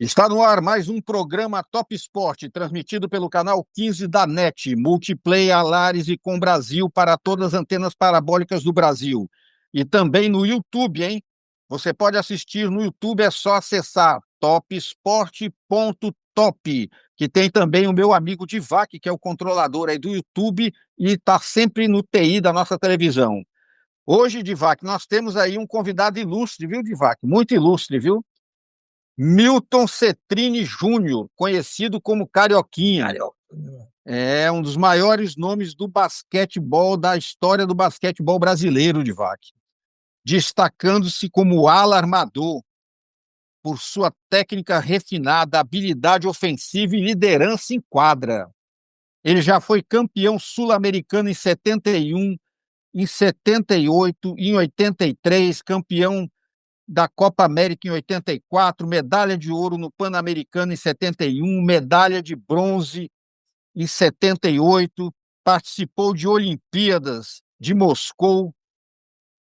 Está no ar mais um programa Top Sport, transmitido pelo canal 15 da NET, Multiplay, Alares e Com Brasil para todas as antenas parabólicas do Brasil. E também no YouTube, hein? Você pode assistir no YouTube, é só acessar topsport.top, que tem também o meu amigo Divac, que é o controlador aí do YouTube e está sempre no TI da nossa televisão. Hoje, Divac, nós temos aí um convidado ilustre, viu, Divac? Muito ilustre, viu? Milton Cetrini Júnior, conhecido como Carioquinha. É um dos maiores nomes do basquetebol, da história do basquetebol brasileiro, Divac. Destacando-se como ala armador por sua técnica refinada, habilidade ofensiva e liderança em quadra. Ele já foi campeão sul-americano em 71, em 78, em 83, campeão da Copa América em 84, medalha de ouro no Pan-Americano em 71, medalha de bronze em 78, participou de Olimpíadas de Moscou,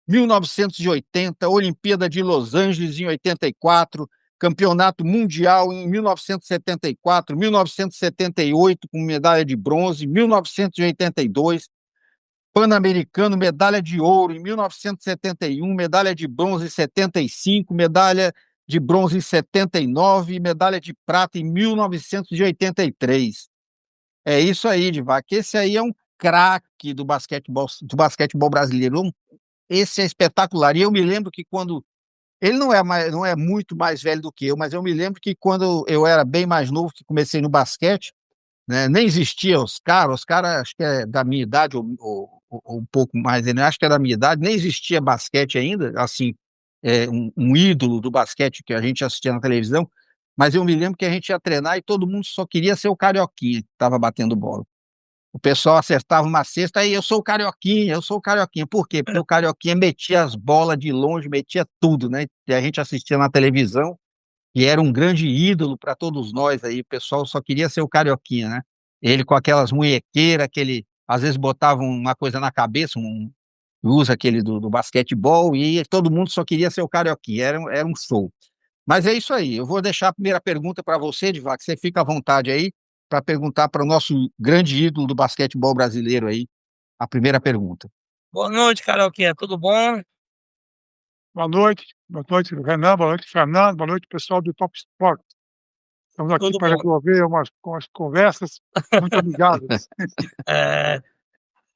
1980, Olimpíada de Los Angeles em 84, Campeonato Mundial em 1974, 1978 com medalha de bronze, 1982, Pan-Americano, medalha de ouro em 1971, medalha de bronze em 75, medalha de bronze em 79 e medalha de prata em 1983. É isso aí, Divac. Esse aí é um craque do basquetebol brasileiro. Esse é espetacular. E eu me lembro que quando ele não é muito mais velho do que eu, mas eu me lembro que quando eu era bem mais novo, que comecei no basquete, né? Nem existia os caras acho que é da minha idade ou um pouco mais, né? Acho que é da minha idade, nem existia basquete ainda, assim, um ídolo do basquete que a gente assistia na televisão, mas eu me lembro que a gente ia treinar e todo mundo só queria ser o Carioquinha que estava batendo bola. O pessoal acertava uma cesta, aí eu sou o Carioquinha, eu sou o Carioquinha. Por quê? Porque o Carioquinha metia as bolas de longe, metia tudo, né? E a gente assistia na televisão, e era um grande ídolo para todos nós aí, o pessoal só queria ser o Carioquinha, né? Ele com aquelas munhequeiras, às vezes botava uma coisa na cabeça, usa aquele do basquetebol, e todo mundo só queria ser o Carioquinha, era um show. Mas é isso aí, eu vou deixar a primeira pergunta para você, Divac, você fica à vontade aí, para perguntar para o nosso grande ídolo do basquetebol brasileiro aí, a primeira pergunta. Boa noite, Carioquinha, tudo bom? Boa noite, Renan, boa noite, Fernando, boa noite, pessoal do Top Sport. Estamos aqui Tudo para bom. resolver umas conversas muito amigáveis. É...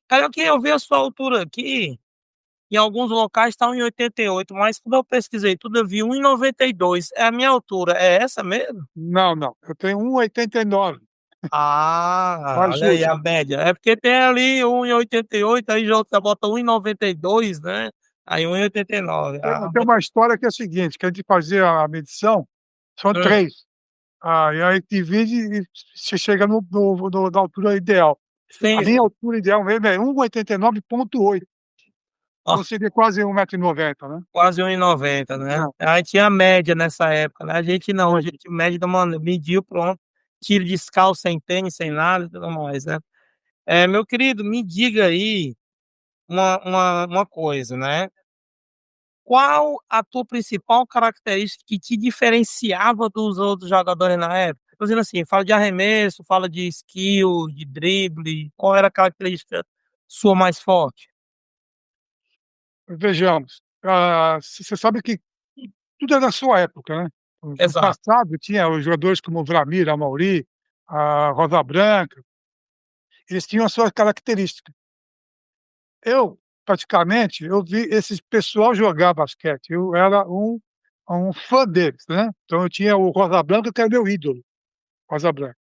Carioquinha, eu vi a sua altura aqui, em alguns locais estão em 88, mas quando eu pesquisei tudo, eu vi 1,92. É a minha altura, é essa mesmo? Não, eu tenho 1,89, Ah, mais olha aí a justo. média. É porque tem ali 1,88, aí já bota 1,92, né? Aí 1,89. Tem uma história que é a seguinte, que a gente fazia a medição, são Hum, três, e aí divide e se chega na altura ideal. A sim, minha altura ideal mesmo é 1,89,8, ó, então seria quase 1,90 m, né? quase 1,90, né? É. Aí tinha média nessa época, né? A gente não, a gente mede da maneira, mediu, pronto. Tiro descalço, sem tênis, sem nada e tudo mais, né? Meu querido, me diga aí uma coisa, né? Qual a tua principal característica que te diferenciava dos outros jogadores na época? Tô dizendo assim, fala de arremesso, fala de skill, de drible, qual era a característica sua mais forte? Vejamos, você sabe que tudo é da sua época, né. No Exato. passado tinha os jogadores como o Vlamir, Amauri, a Rosa Branca, eles tinham as suas características. Eu, praticamente, eu vi esse pessoal jogar basquete, eu era um fã deles, né. Então eu tinha o Rosa Branca, que era meu ídolo, Rosa Branca.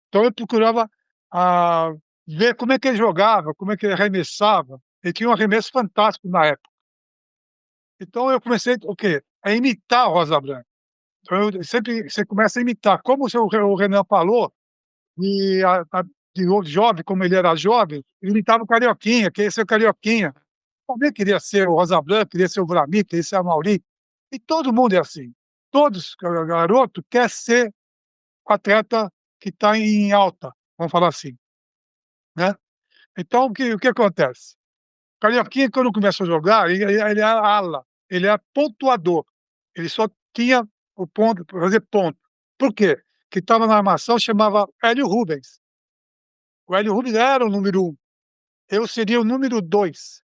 Então eu procurava, ah, ver como é que ele jogava, como é que ele arremessava. Ele tinha um arremesso fantástico na época. Então eu comecei o quê? A imitar o Rosa Branca. Então eu sempre você começa a imitar, como o Renan falou, e de jovem, como ele era jovem, ele imitava o Carioquinha, queria ser o Carioquinha. Também queria ser o Rosa Branca, queria ser o Vlamir, queria ser a Amauri, e todo mundo é assim. Todos garoto quer ser o atleta que está em alta, vamos falar assim, né. Então o que acontece? O Carioquinha, quando começa a jogar, ele é ala, ele é pontuador, ele só tinha o ponto para fazer ponto. Por quê? Que estava na armação chamava Hélio Rubens. O Hélio Rubens era o número 1. Eu seria o número 2.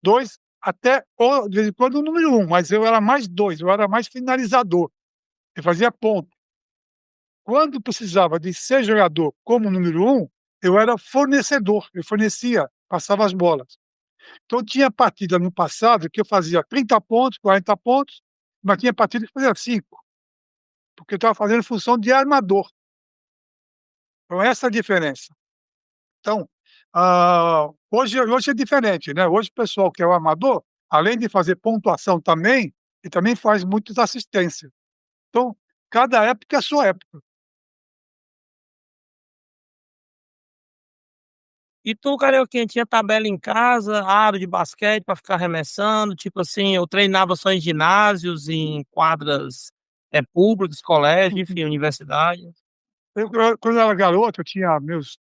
2 até, de vez em quando, o número 1, mas eu era mais 2, eu era mais finalizador. Eu fazia ponto. Quando precisava de ser jogador como número 1, eu era fornecedor, eu fornecia, passava as bolas. Então tinha partida no passado que eu fazia 30 pontos, 40 pontos, mas tinha partida que eu fazia 5, porque eu estava fazendo função de armador. Então essa é a diferença. Então, hoje é diferente, né, hoje o pessoal que é o armador, além de fazer pontuação também, ele também faz muitas assistências. Então, cada época é a sua época. E tu, Carioquinha, tinha tabela em casa, aro de basquete pra ficar arremessando? Tipo assim, eu treinava só em ginásios, em quadras públicas, colégio, enfim, universidade. Quando eu era garoto, eu tinha meus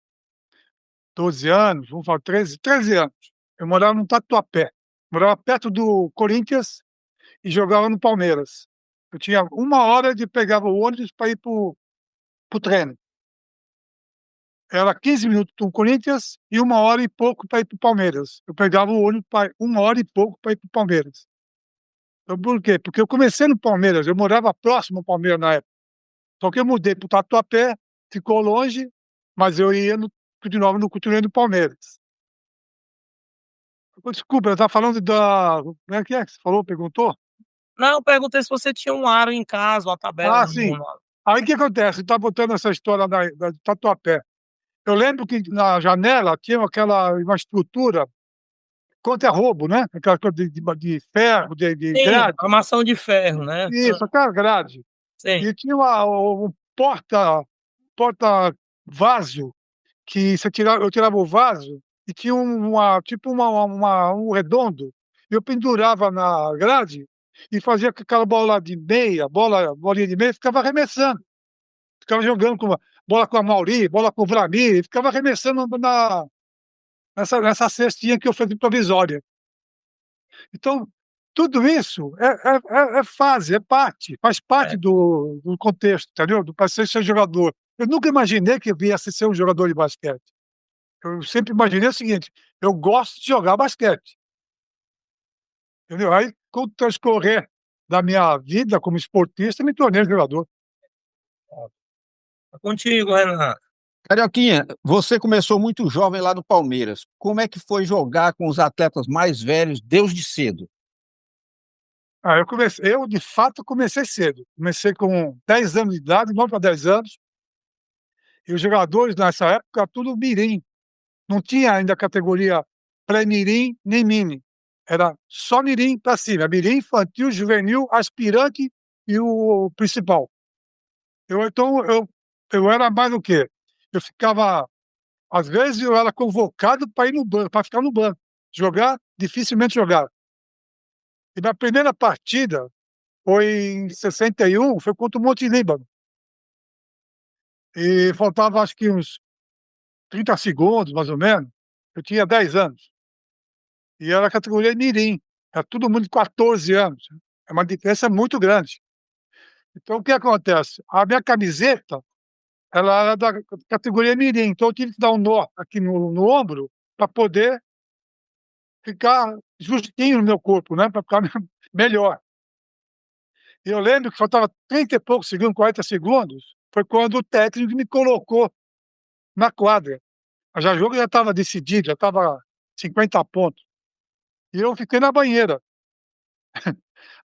12 anos, vamos falar 13 anos, eu morava no Tatuapé, morava perto do Corinthians e jogava no Palmeiras. Eu tinha 1 hora de pegava o ônibus para ir para o treino. Era 15 minutos do Corinthians e 1 hora e pouco para ir para o Palmeiras. Eu pegava o ônibus para 1 hora e pouco para ir para o Palmeiras. Então, por quê? Porque eu comecei no Palmeiras, eu morava próximo ao Palmeiras na época. Só que eu mudei para o Tatuapé, ficou longe, mas eu ia de novo no continuei no Palmeiras. Desculpa, eu estava falando da. Como é que você falou, perguntou? Não, eu perguntei se você tinha um aro em casa, uma tabela Ah, sim. Aí o que acontece? Está botando essa história da Tatuapé. Eu lembro que na janela tinha uma estrutura contra roubo, né? Aquela coisa de ferro, de Sim, grade. armação de ferro, né? Isso, aquela grade. Sim. E tinha um porta-vaso que eu tirava o vaso e tinha tipo um redondo. Eu pendurava na grade e fazia com aquela bola de meia, bolinha de meia, ficava arremessando. Ficava jogando com bola com a Mauri, bola com o Vlamir, e ficava arremessando nessa cestinha que eu fiz provisória. Então, tudo isso é fase, faz parte É. do contexto, entendeu? Para ser jogador. Eu nunca imaginei que eu viesse ser um jogador de basquete. Eu sempre imaginei o seguinte: eu gosto de jogar basquete. Entendeu? Aí, com o transcorrer da minha vida como esportista, me tornei jogador. Tá contigo, Renan. Carioquinha, você começou muito jovem lá no Palmeiras. Como é que foi jogar com os atletas mais velhos desde cedo? Eu de fato comecei cedo. Comecei com 10 anos de idade, 9 para 10 anos, e os jogadores nessa época tudo mirim. Não tinha ainda a categoria pré-mirim nem mini. Era só mirim para cima, mirim, infantil, juvenil, aspirante e o principal. Então eu era mais o quê? Eu ficava, às vezes eu era convocado para ir no banco, para ficar no banco. Jogar, dificilmente jogar. E na primeira partida, foi em 61, foi contra o Monte Líbano. E faltava acho que uns 30 segundos, mais ou menos. Eu tinha 10 anos. E era a categoria mirim. Era todo mundo de 14 anos. É uma diferença muito grande. Então, o que acontece? A minha camiseta, ela era da categoria mirim. Então, eu tive que dar um nó aqui no ombro para poder ficar justinho no meu corpo, né? Para ficar melhor. E eu lembro que faltava 30 e poucos segundos, 40 segundos, foi quando o técnico me colocou na quadra. O jogo já estava decidido, já estava 50 pontos. E eu fiquei na banheira.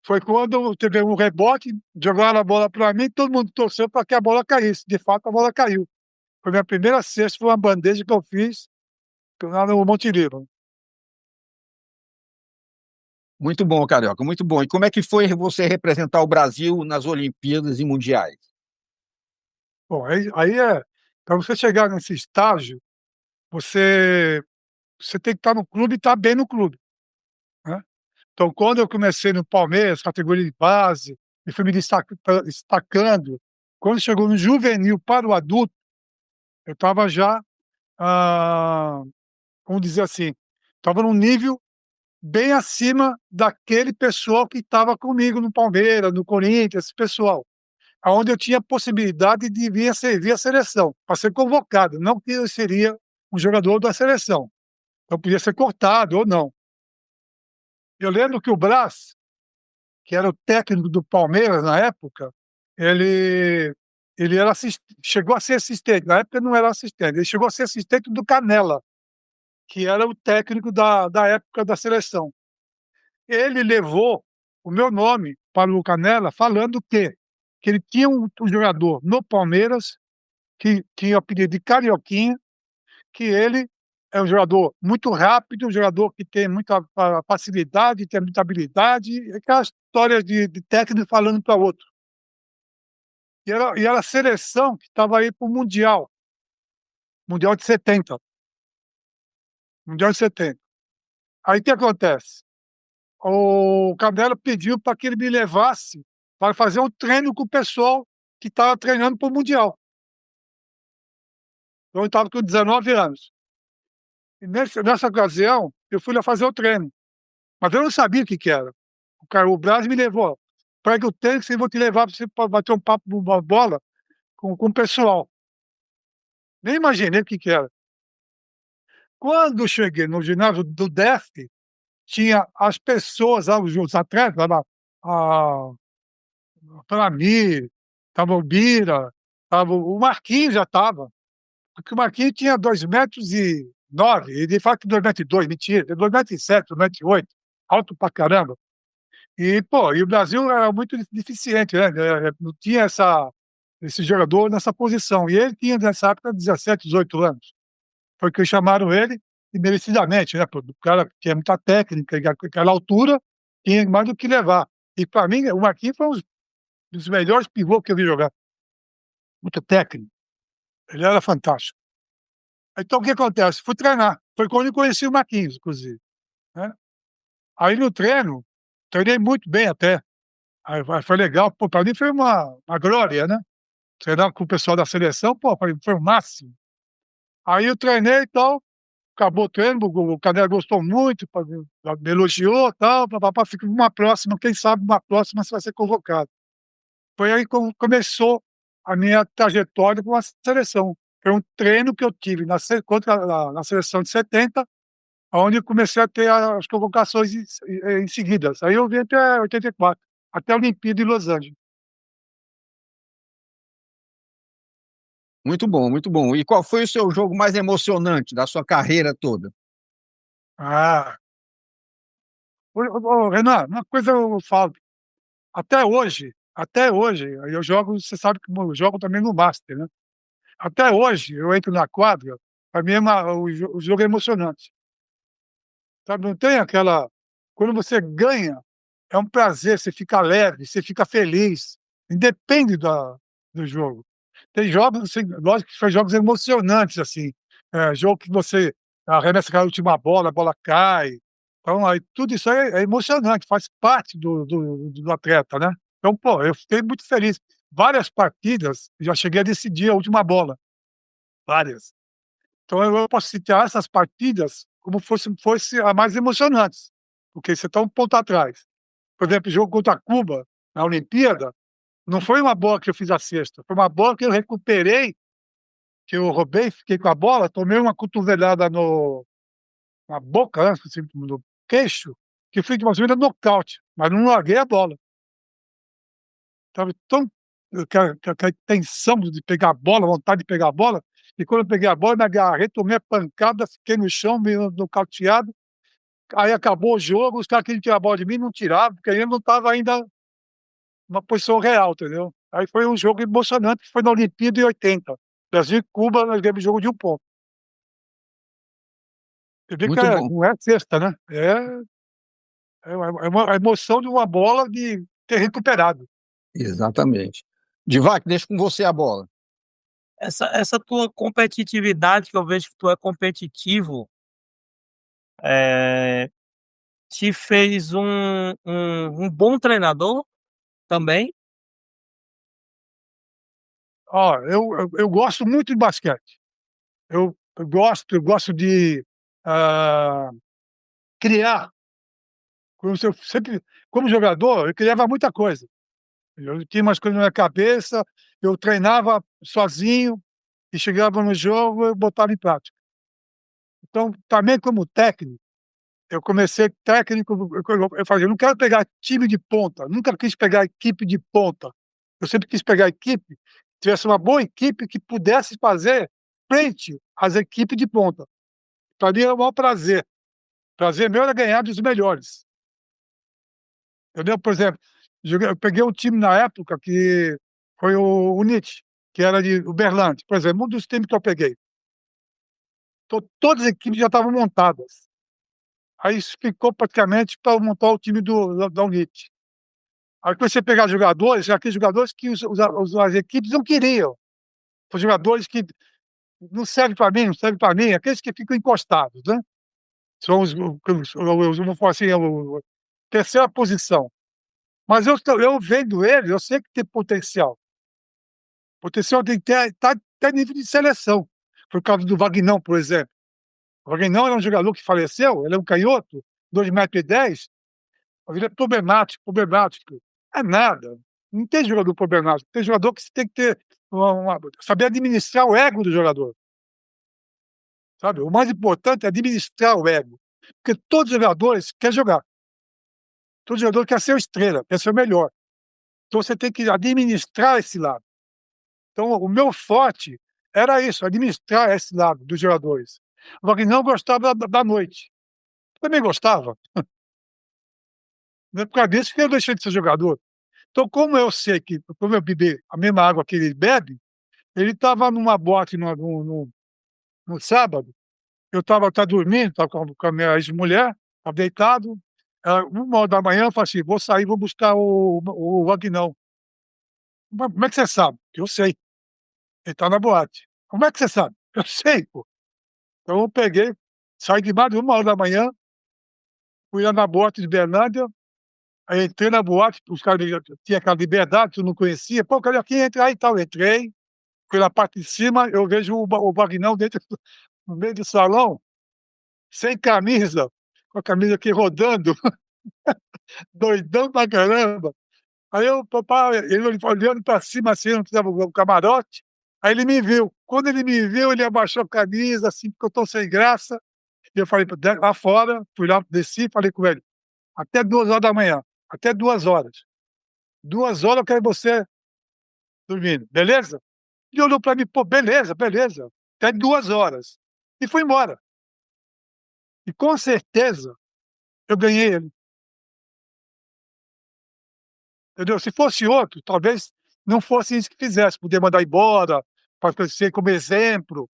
Foi quando teve um rebote, jogaram a bola para mim, todo mundo torceu para que a bola caísse. De fato, a bola caiu. Foi minha primeira cesta, foi uma bandeja que eu fiz lá no Monte Líbano. Muito bom, Carioca, muito bom. E como é que foi você representar o Brasil nas Olimpíadas e Mundiais? Bom, aí para você chegar nesse estágio, você, você tem que estar no clube e estar bem no clube, né? Então, quando eu comecei no Palmeiras, categoria de base, e fui me destacando, quando chegou no juvenil para o adulto, eu estava já, ah, vamos dizer assim, estava num nível bem acima daquele pessoal que estava comigo no Palmeiras, no Corinthians, esse pessoal. onde eu tinha possibilidade de vir a servir a seleção, para ser convocado, não que eu seria um jogador da seleção. Eu podia ser cortado ou não. Eu lembro que o Brás, que era o técnico do Palmeiras na época, ele, ele era chegou a ser assistente, na época não era assistente, ele chegou a ser assistente do Canella, que era o técnico da época da seleção. Ele levou o meu nome para o Canella, falando que ele tinha um jogador no Palmeiras, que tinha o apelido de Carioquinha, que ele é um jogador muito rápido, um jogador que tem muita facilidade, tem muita habilidade, aquelas histórias de técnico falando para outro. E era a seleção que estava aí para o Mundial de 70. Mundial de 70. Aí o que acontece? O Canela pediu para que ele me levasse para fazer um treino com o pessoal que estava treinando para o Mundial. Então, eu estava com 19 anos. E nessa ocasião, eu fui lá fazer o treino. Mas eu não sabia o que era. O Braz me levou. Pega o tênis e eu vou te levar para você bater um papo, uma bola com o pessoal. Nem imaginei o que era. Quando eu cheguei no ginásio do DEF, tinha as pessoas, os atletas, a Flamir, estava o Bira, o Marquinhos já estava. Porque o Marquinhos tinha 2,9 m, e de fato 2,2 m, mentira, 2,7 m, 2,8 m, alto pra caramba. E, pô, e o Brasil era muito deficiente, né? Não tinha esse jogador nessa posição. E ele tinha, nessa época, 17, 18 anos. Foi que chamaram ele, e merecidamente, né? O cara tinha muita técnica, e aquela altura, tinha mais do que levar. E, para mim, o Marquinhos foi um dos melhores pivôs que eu vi jogar. Muito técnico. Ele era fantástico. Então, o que acontece? Fui treinar. Foi quando eu conheci o Marquinhos, inclusive, né? Aí, no treino, treinei muito bem até. Aí foi legal. Pô, para mim foi uma glória, né? Treinar com o pessoal da seleção, pô, foi o máximo. Aí eu treinei e tal, acabou o treino, o Canela gostou muito, me elogiou e tal, papapá, fica uma próxima, quem sabe uma próxima você vai ser convocado. Foi aí que começou a minha trajetória com a seleção. Foi um treino que eu tive na seleção de 70, onde eu comecei a ter as convocações em seguidas. Aí eu vim até 84, até a Olimpíada de Los Angeles. Muito bom, muito bom. E qual foi o seu jogo mais emocionante da sua carreira toda? Ah, Renan, uma coisa eu falo, até hoje, eu jogo, você sabe que eu jogo também no Master, né? Até hoje, eu entro na quadra, para mim o jogo é emocionante. Sabe, não tem aquela. Quando você ganha, é um prazer, você fica leve, você fica feliz, independe do jogo. Tem jogos, assim, lógico que são jogos emocionantes, assim, jogo que você arremessa aquela última bola, a bola cai. Então, aí, tudo isso aí é emocionante, faz parte do atleta, né? Então, pô, eu fiquei muito feliz. Várias partidas, já cheguei a decidir a última bola, várias. Então eu posso citar essas partidas como fosse a mais emocionantes, porque você está um ponto atrás. Por exemplo, o jogo contra Cuba, na Olimpíada, não foi uma bola que eu fiz a cesta, foi uma bola que eu recuperei, que eu roubei, fiquei com a bola, tomei uma cotovelada na boca, né, assim, no queixo, que fui de uma maneira nocaute, mas não larguei a bola. Estava tão aquela tensão de pegar a bola, vontade de pegar a bola, e quando eu peguei a bola, me agarrei, tomei a pancada, fiquei no chão, meio nocauteado. Aí acabou o jogo, os caras queriam tirar a bola de mim, não tiravam, porque eu não estava ainda numa posição real, entendeu? Aí foi um jogo emocionante, que foi na Olimpíada de 80. Brasil e Cuba, nós ganhamos jogo de 1 ponto. Você vê que Muito bom. não é sexta, né? É uma emoção de uma bola de ter recuperado. Exatamente. Divac, deixa com você a bola. Essa tua competitividade, que eu vejo que tu é competitivo, eh, te fez um bom treinador também? Ó, eu gosto muito de basquete. Eu gosto de ah, criar. Como jogador, eu criava muita coisa. Eu tinha umas coisas na minha cabeça, eu treinava sozinho e chegava no jogo, eu botava em prática. Então, também como técnico, eu comecei técnico, eu falei: "Eu não quero pegar time de ponta", nunca quis pegar equipe de ponta. Eu sempre quis pegar equipe que tivesse uma boa equipe que pudesse fazer frente às equipes de ponta. Para mim é o maior prazer. Prazer meu era ganhar dos melhores. Entendeu? Por exemplo, eu peguei um time na época que foi o Nietzsche, que era de Uberlândia, por exemplo, um dos times que eu peguei. Todas as equipes já estavam montadas. Aí isso ficou praticamente para montar o time da Unite. Aí comecei a pegar jogadores, aqueles jogadores que as equipes não queriam. São jogadores que não servem para mim, não servem para mim, aqueles que ficam encostados, né? São vamos falar assim, a terceira posição. Mas eu vendo ele, eu sei que tem potencial. Potencial tem que ter, tá até nível de seleção. Por causa do Vagnão, por exemplo. O Vagnão era um jogador que faleceu, ele é um canhoto, 2,10 m, ele é problemático, problemático. É nada. Não tem jogador problemático, tem jogador que você tem que ter saber administrar o ego do jogador. Sabe? O mais importante é administrar o ego. Porque todos os jogadores querem jogar. Todo jogador quer ser o estrela, quer ser o melhor. Então você tem que administrar esse lado. Então, o meu forte era isso, administrar esse lado dos jogadores. O Vagnão gostava da noite. Também gostava. Não é por causa disso que eu deixei de ser jogador. Então, como eu sei que, como eu bebi a mesma água que ele bebe, ele estava numa boate no sábado, eu estava dormindo, estava com a minha ex-mulher, estava deitado, 1h eu falei assim: vou sair, vou buscar o Vagnão. Como é que você sabe? Eu sei, ele está na boate. Como é que você sabe? Eu sei, pô. Então eu peguei, saí de mais de 1h, fui lá na boate de Berlândia, aí entrei na boate, os caras tinha aquela liberdade, tu não conhecia, pô, cadê aqui? Entra aí e tal. Entrei, fui na parte de cima, eu vejo o Vagnão dentro, no meio do salão, sem camisa, com a camisa aqui rodando, doidão pra caramba. Aí eu, papai, ele olhando pra cima assim, não precisava o camarote, aí ele me viu. Quando ele me viu, ele abaixou a camisa, assim, porque eu tô sem graça. E eu falei, lá fora, fui lá, desci, falei com ele, até 2h, até 2 horas. 2 horas eu quero você dormindo, beleza? Ele olhou para mim, pô, beleza, beleza, até 2 horas. E foi embora. E com certeza eu ganhei ele. Entendeu? Se fosse outro, talvez não fosse isso que fizesse, poder mandar embora, para ser como exemplo.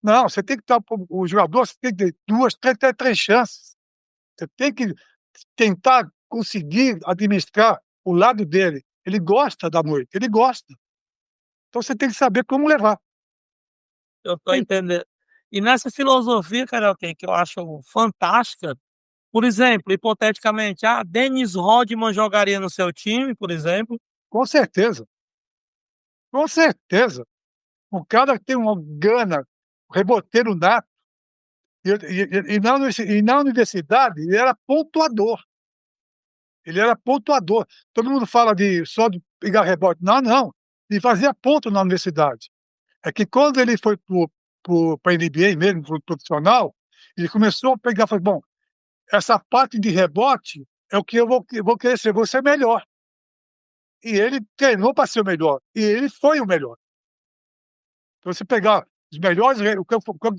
Não, você tem que estar, o jogador, você tem que ter duas, até três chances. Você tem que tentar conseguir administrar o lado dele. Ele gosta da noite, ele gosta. Então você tem que saber como levar. Eu tô entendendo. E nessa filosofia, Carioquinha, que eu acho fantástica, por exemplo, hipoteticamente, Dennis Rodman jogaria no seu time, por exemplo? Com certeza, com certeza. O cara tem uma gana, reboteiro nato. E na universidade, ele era pontuador. Ele era pontuador. Todo mundo fala só de pegar rebote. Não, não. Ele fazia ponto na universidade. É que quando ele foi para a NBA mesmo, para o profissional, ele começou a pegar, falou, bom, essa parte de rebote é o que eu vou querer ser, vou ser melhor. E ele treinou para ser o melhor. E ele foi o melhor. Então, você pegar os melhores, o que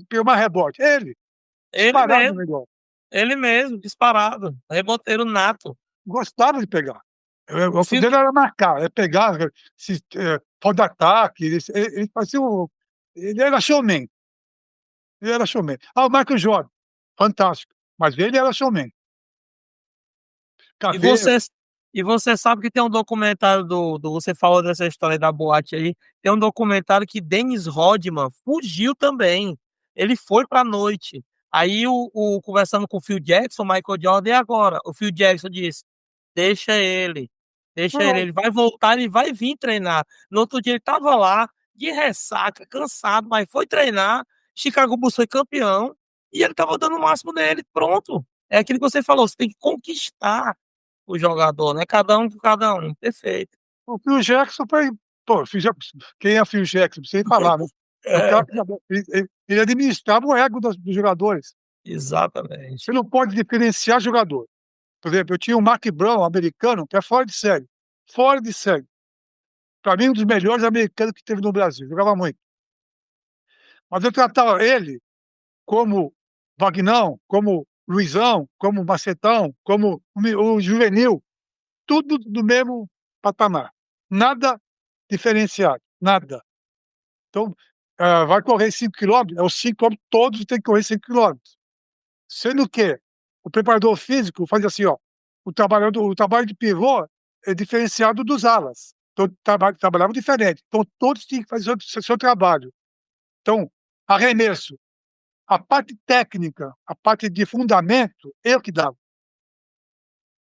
pegou mais rebote, ele, Ele disparado o mesmo, melhor. ele mesmo, disparado, reboteiro nato. Gostava de pegar. O O fio dele era marcar, é pegar, pau de ataque, ele fazia ele era showman. Ele era showman. O Michael Jordan, fantástico, mas ele era showman. E Cabelo, você e você sabe que tem um documentário você falou dessa história da boate aí, tem um documentário que Dennis Rodman fugiu também, ele foi pra noite. Aí conversando com o Phil Jackson, Michael Jordan: "E agora?" O Phil Jackson disse: deixa ele, pronto. ele vai voltar, ele vai vir treinar. No outro dia ele estava lá, de ressaca, cansado, mas foi treinar, Chicago Bulls foi campeão, e ele estava dando o máximo dele, pronto. É aquilo que você falou, você tem que conquistar o jogador, né, cada um com cada um, perfeito. O Phil Jackson foi, pô, quem é Phil Jackson? Sem falar, né? O É, cara, ele administrava o ego dos jogadores. exatamente. Você não pode diferenciar jogador. Por exemplo, eu tinha o Mark Brown, um americano, que é fora de série. Fora de série. Para mim, um dos melhores americanos que teve no Brasil. Jogava muito. Mas eu tratava ele como Vagnão, como Luizão, como Macetão, como o Juvenil. Tudo do mesmo patamar. Nada diferenciado. Nada. Então, vai correr 5 quilômetros, os 5 quilômetros todos têm que correr 5 quilômetros. Sendo que o preparador físico faz assim, ó, o trabalho de pivô é diferenciado dos alas. Então, trabalhava diferente. Então, todos tinham que fazer o seu trabalho. Então, arremesso, a parte técnica, a parte de fundamento, eu que dava.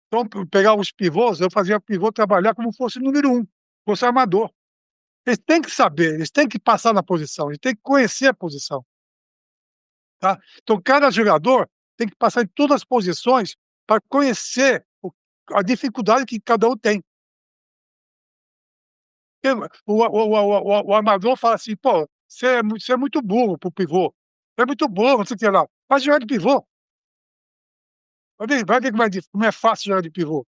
Então, pegar os pivôs, eu fazia o pivô trabalhar como fosse o número 1, fosse armador. Eles têm que saber, eles têm que passar na posição, eles têm que conhecer a posição. Tá? Então, cada jogador tem que passar em todas as posições para conhecer a dificuldade que cada um tem. O armador fala assim, pô, você é muito burro pro pivô. É muito burro, não sei o que lá. Mas jogar de pivô. Vai ver como é fácil jogar de pivô.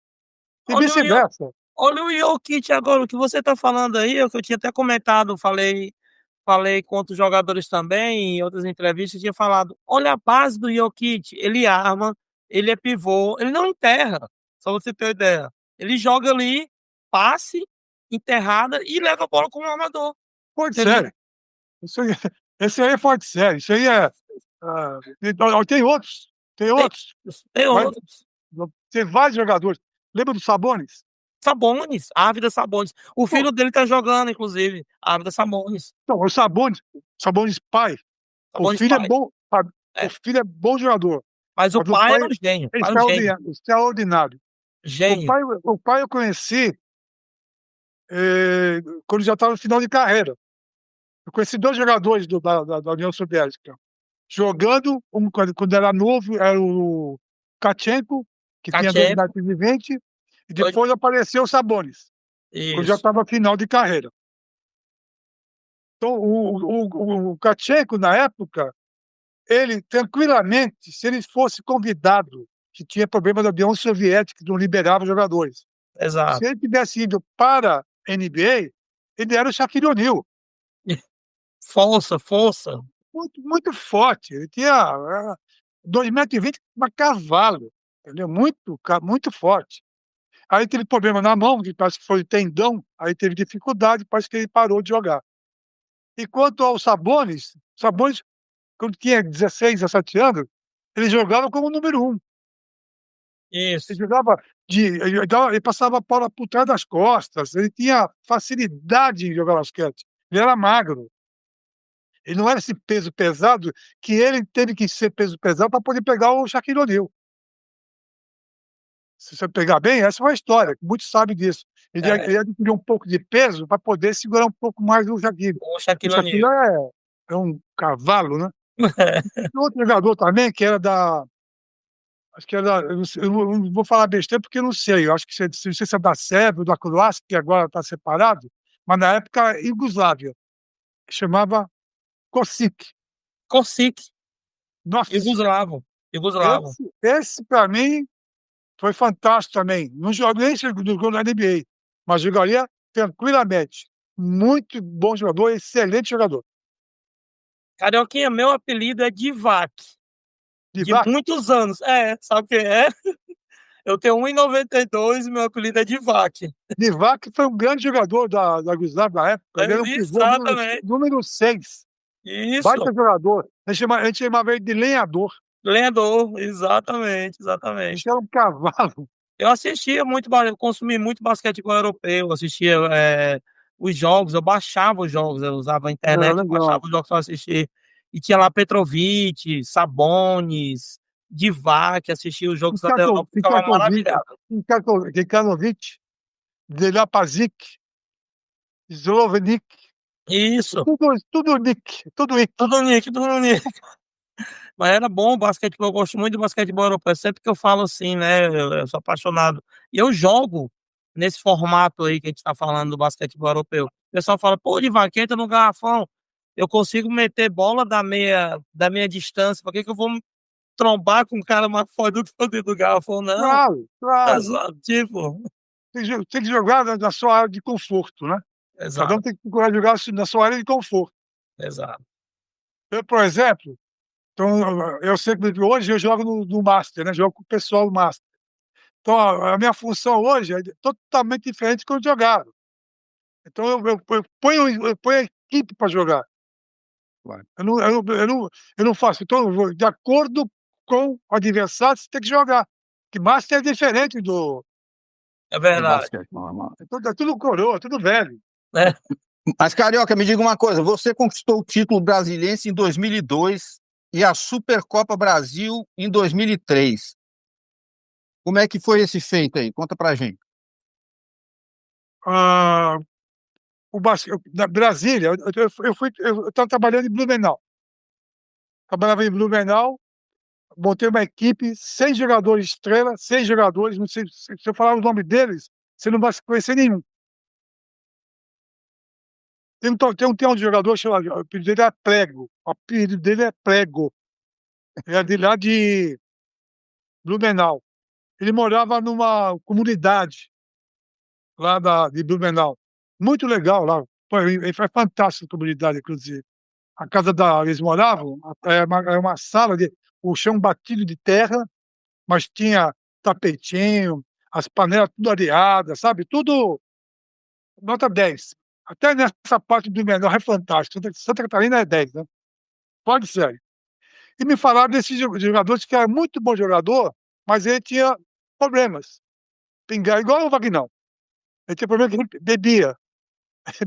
E Olha o Yo vice-versa. olha o Jokic agora, o que você tá falando aí, é o que eu tinha até comentado, falei com outros jogadores também, em outras entrevistas, tinha falado: "Olha a base do Jokic, ele arma, ele é pivô, ele não enterra", só você ter uma ideia. Ele joga ali, passe, enterrada e leva a bola como armador, Pô, de entendeu? sério. Isso aí, esse aí é forte de série. Isso aí é. Tem outros. Tem Tem outros. tem Vai, outros. tem vários jogadores. Lembra do Sabonis? Sabonis, Árvida Sabonis. O Pô, filho dele tá jogando, inclusive, Árvida Sabonis. não, o Sabonis pai. O Sabonis filho é pai. bom, sabe? O É, filho é bom jogador, mas o mas o pai pai era um gênio, é pai era um gênio, extraordinário. Extraordinário. O gênio. pai, o pai eu conheci quando já estava no final de carreira. Eu conheci dois jogadores da União Soviética. Jogando, quando era novo, era o Kachenko, que tinha 2 Tchevchenko, metros e 20, e dois depois apareceu o Sabonis, quando já isso, estava final de carreira. Então, o Kachenko, na época, ele tranquilamente, se ele fosse convidado, que tinha problema da União Soviética, que não liberava jogadores, se exato. ele tivesse ido para a NBA, ele era o Shaquille O'Neal, Força. muito, muito forte. Ele tinha 2,20 m para cavalo, entendeu? Muito forte. Aí teve problema na mão, que parece que foi tendão, aí teve dificuldade, parece que ele parou de jogar. E quanto ao Sabonis, quando tinha 16, 17 anos, ele jogava como número 1. Ele Isso, jogava ele passava a bola por trás das costas, ele tinha facilidade em jogar basquete. Ele era magro. Ele não era esse peso pesado que ele teve que ser peso pesado para poder pegar o Shaquille O'Neal. Se você pegar bem, essa é uma história, muitos sabem disso. Ele é, adquiriu um pouco de peso para poder segurar um pouco mais o Shaquille. o O Shaquille Shaquille O'Neal. é um cavalo, né? Tem outro jogador também que era acho que era, eu não vou falar besteira porque eu não sei, eu acho que não sei se é da Sérvia ou da Croácia, que agora está separado, mas na época Iugoslávia, que chamava Kosic. Kosic, Nossa, Jugoslavo. esse para mim foi fantástico também. Não joguei nem jogou na NBA, mas jogaria tranquilamente. Muito bom jogador, excelente jogador. Carioquinha, meu apelido é Divac, de Divac, muitos anos. É, sabe quem é? Eu tenho 1,92 e meu apelido é Divac. Divac foi um grande jogador da Yugoslávia na época. É, Ele era um pivô número, exatamente. número 6. Baita Isso, jogador. A gente chamava ele de lenhador. lenhador, exatamente, Esse exatamente. era um cavalo. Eu assistia muito, eu consumi muito basquetebol europeu, assistia os jogos, eu baixava os jogos, eu usava a Era internet, baixava legal. os jogos para assistir. E tinha lá Petrovic, Sabonis, Divac, assistia os jogos da Europa, ficava maravilhado. Kikanovic, Delapazic, Slovenic. Isso, Tudo Nick. Tudo Nick. tudo Nick. Mas era bom o basquetebol, eu gosto muito do basquetebol europeu, sempre que eu falo assim, né, eu sou apaixonado. E eu jogo nesse formato aí que a gente tá falando do basquetebol europeu. O pessoal fala, pô, de vaqueta no garrafão, eu consigo meter bola da meia distância, por que que eu vou me trombar com um cara mais forte do que eu dentro do garrafão? Não, Claro, é claro. só, tipo, Tem que jogar na sua área de conforto, né? Cada um exato, tem que procurar jogar na sua área de conforto. exato. Eu, por exemplo, então, eu sempre, hoje eu jogo no Master, né? Jogo com o pessoal do Master. Então, a minha função hoje é totalmente diferente do que eu jogava. Então, eu ponho a equipe para jogar. Claro. Eu não faço. Então, de acordo com o adversário, você tem que jogar. Que Master é diferente do. É Do verdade. basquete normal. Então, é tudo coroa, tudo velho. Né? Mas, Carioca, me diga uma coisa: você conquistou o título brasiliense em 2002 e a Supercopa Brasil em 2003. Como é que foi esse feito aí? Conta pra gente. Ah, na Brasília, eu estava trabalhando em Blumenau. Trabalhava em Blumenau, montei uma equipe, 100 jogadores estrela, 100 jogadores, não sei, se eu falar o nome deles, você não vai conhecer nenhum. Tem um jogador chamado, o apelido dele é Prego, o apelido dele é Prego, é de lá de Blumenau. Ele morava numa comunidade lá de Blumenau, muito legal lá, foi fantástica a comunidade, inclusive. A casa eles moravam, é uma sala o chão batido de terra, mas tinha tapetinho, as panelas tudo areadas, sabe? Tudo nota 10. Até nessa parte do menor é fantástico. Santa Catarina é 10, né? Pode ser. E me falaram desses jogadores que era muito bom jogador, mas ele tinha problemas. Pingar, igual o Vagnão. Ele tinha problema que ele bebia.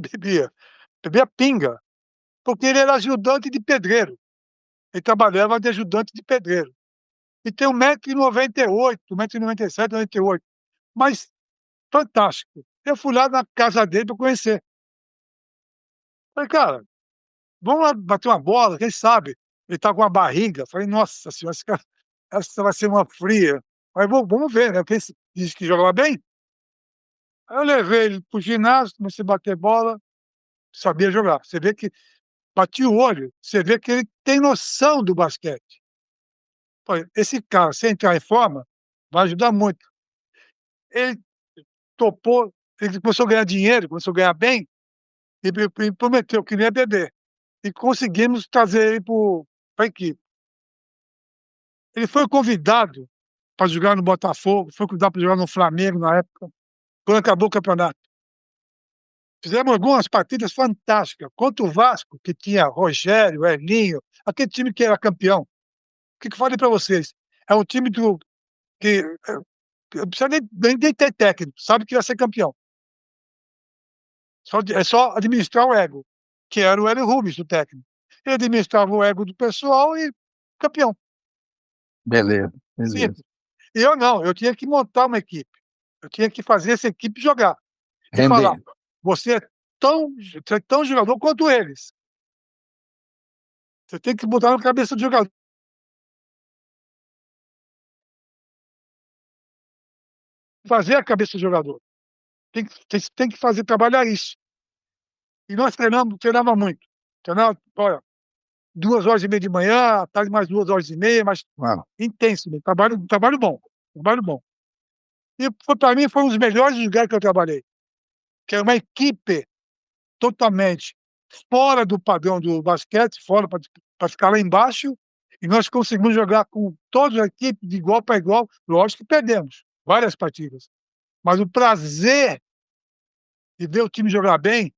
bebia. Bebia pinga. Porque ele era ajudante de pedreiro. Ele trabalhava de ajudante de pedreiro. E tem 1,98 m, 1,97 m, 98. Mas fantástico. Eu fui lá na casa dele para conhecer. Falei, cara, vamos lá bater uma bola, quem sabe? Ele tá com uma barriga. Falei, nossa senhora, essa vai ser uma fria. Mas vamos ver, né? Porque ele disse que jogava bem. Aí eu levei ele pro ginásio, comecei a bater bola, sabia jogar. Você vê que bati o olho, você vê que ele tem noção do basquete. Falei, esse cara, se entrar em forma, vai ajudar muito. Ele topou, ele começou a ganhar dinheiro, começou a ganhar bem, e prometeu que não ia beber. E conseguimos trazer ele para a equipe. Ele foi convidado para jogar no Botafogo, foi convidado para jogar no Flamengo na época, quando acabou o campeonato. Fizemos algumas partidas fantásticas contra o Vasco, que tinha Rogério, Elinho, aquele time que era campeão. O que eu falei para vocês? É um time que não precisa nem ter técnico, sabe que vai ser campeão. É só administrar o ego, que era o Hélio Rubens, do técnico. Ele administrava o ego do pessoal e campeão. Beleza, beleza. Simples. E eu não, eu tinha que montar uma equipe. Eu tinha que fazer essa equipe jogar. E falar, Render. você é tão jogador quanto eles. Você tem que botar na cabeça do jogador. Fazer a cabeça do jogador. Tem que fazer trabalhar isso. E nós treinava muito. Treinava, olha, 2 horas e meia de manhã, à tarde mais 2 horas e meia, mas Uau. intenso, né? Trabalho bom. Trabalho bom. E para mim foi um dos melhores lugares que eu trabalhei. Que é uma equipe totalmente fora do padrão do basquete, fora para ficar lá embaixo, e nós conseguimos jogar com toda a equipe de igual para igual. Lógico que perdemos várias partidas, mas o prazer de ver o time jogar bem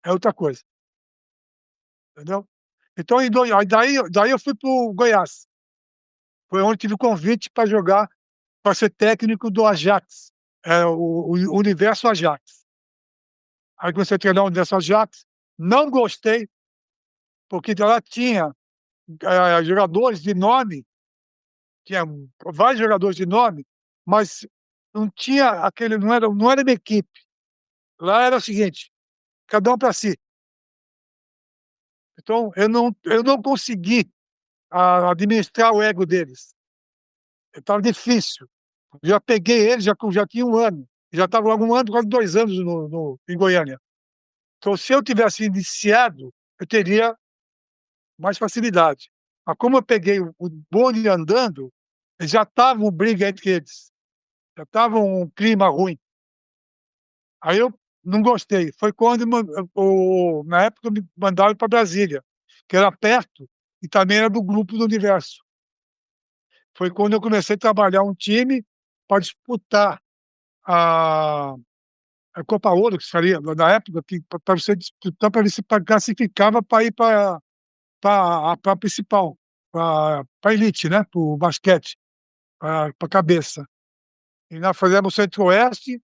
é outra coisa, entendeu? Então, daí eu fui para o Goiás. Foi onde tive o convite para jogar, para ser técnico do Ajax, o Universo Ajax. Aí comecei a treinar o Universo Ajax, não gostei, porque lá tinha jogadores de nome, tinha vários jogadores de nome, mas não tinha aquele, não era minha equipe. Lá era o seguinte, cada um para si. Então, eu não consegui administrar o ego deles. Estava difícil. Já peguei eles, já tinha um ano. Já estava há um ano, quase 2 anos em Goiânia. Então, se eu tivesse iniciado, eu teria mais facilidade. Mas como eu peguei o bonde andando, já estava uma briga entre eles, já estava um clima ruim. Aí eu não gostei. Foi quando na época me mandaram para Brasília, que era perto e também era do grupo do Universo. Foi quando eu comecei a trabalhar um time para disputar a a Copa Ouro, que seria na época, que para você disputar, para ver se classificava para ir para a principal, para a elite, né, para o basquete, para a cabeça. E nós fizemos o Centro-Oeste,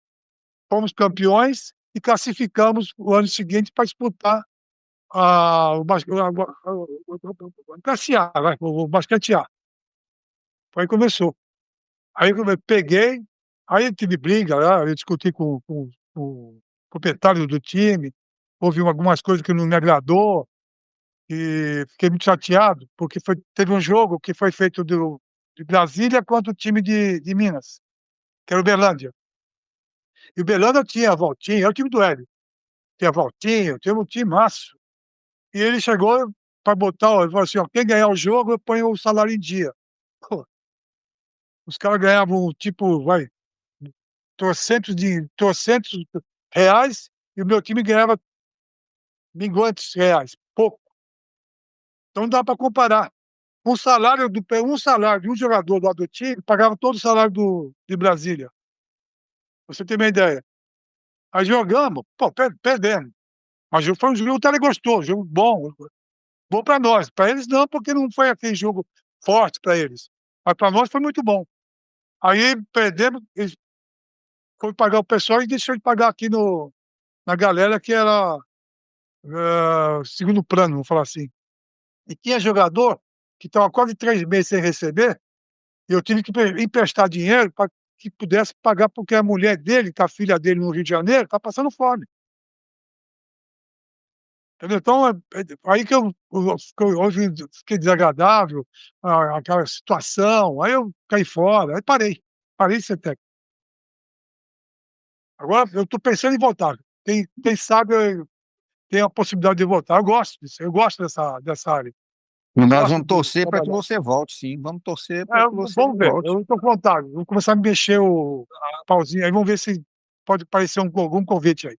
fomos campeões e classificamos o ano seguinte para disputar o classe A, vai, o basquete A. Foi aí que começou. Aí eu peguei, aí eu tive briga lá, eu discuti com o proprietário do time, houve algumas coisas que não me agradou, e fiquei muito chateado, porque teve um jogo que foi feito de Brasília contra o time de Minas, que era o Uberlândia. E o Uberlândia tinha a Valtinho, é o time do Hélio. Tinha a Valtinho, tinha um timaço. E ele chegou para botar, ele falou assim: ó, quem ganhar o jogo, eu ponho o salário em dia. Pô, os caras ganhavam, tipo, vai, trocentos reais, e o meu time ganhava minguantes reais, pouco. Então não dá para comparar. Um salário de um jogador lá do time pagava todo o salário de Brasília. Pra você ter uma ideia. Aí jogamos, pô, perdemos. Mas foi um jogo que o cara gostou, jogo bom, bom para nós. Para eles não, porque não foi aquele jogo forte para eles. Mas para nós foi muito bom. Aí perdemos, eles foram pagar o pessoal e deixou de pagar aqui na galera que era segundo plano, vamos falar assim. E tinha jogador que estava quase 3 meses sem receber, e eu tive que emprestar dinheiro para que pudesse pagar, porque a mulher dele, com a filha dele no Rio de Janeiro, está passando fome. Entendeu? Então, aí que hoje fiquei desagradável, aquela situação, aí eu caí fora, aí parei de ser técnico. Agora eu estou pensando em voltar. Quem sabe tem a possibilidade de voltar. Eu gosto disso, eu gosto dessa área. E nós Gosto vamos de torcer para que trabalhar. você volte, sim. Vamos torcer para que você Vamos ver, volte. eu estou com vontade. Vou começar a mexer o pauzinho aí, vamos ver se pode aparecer algum convite aí.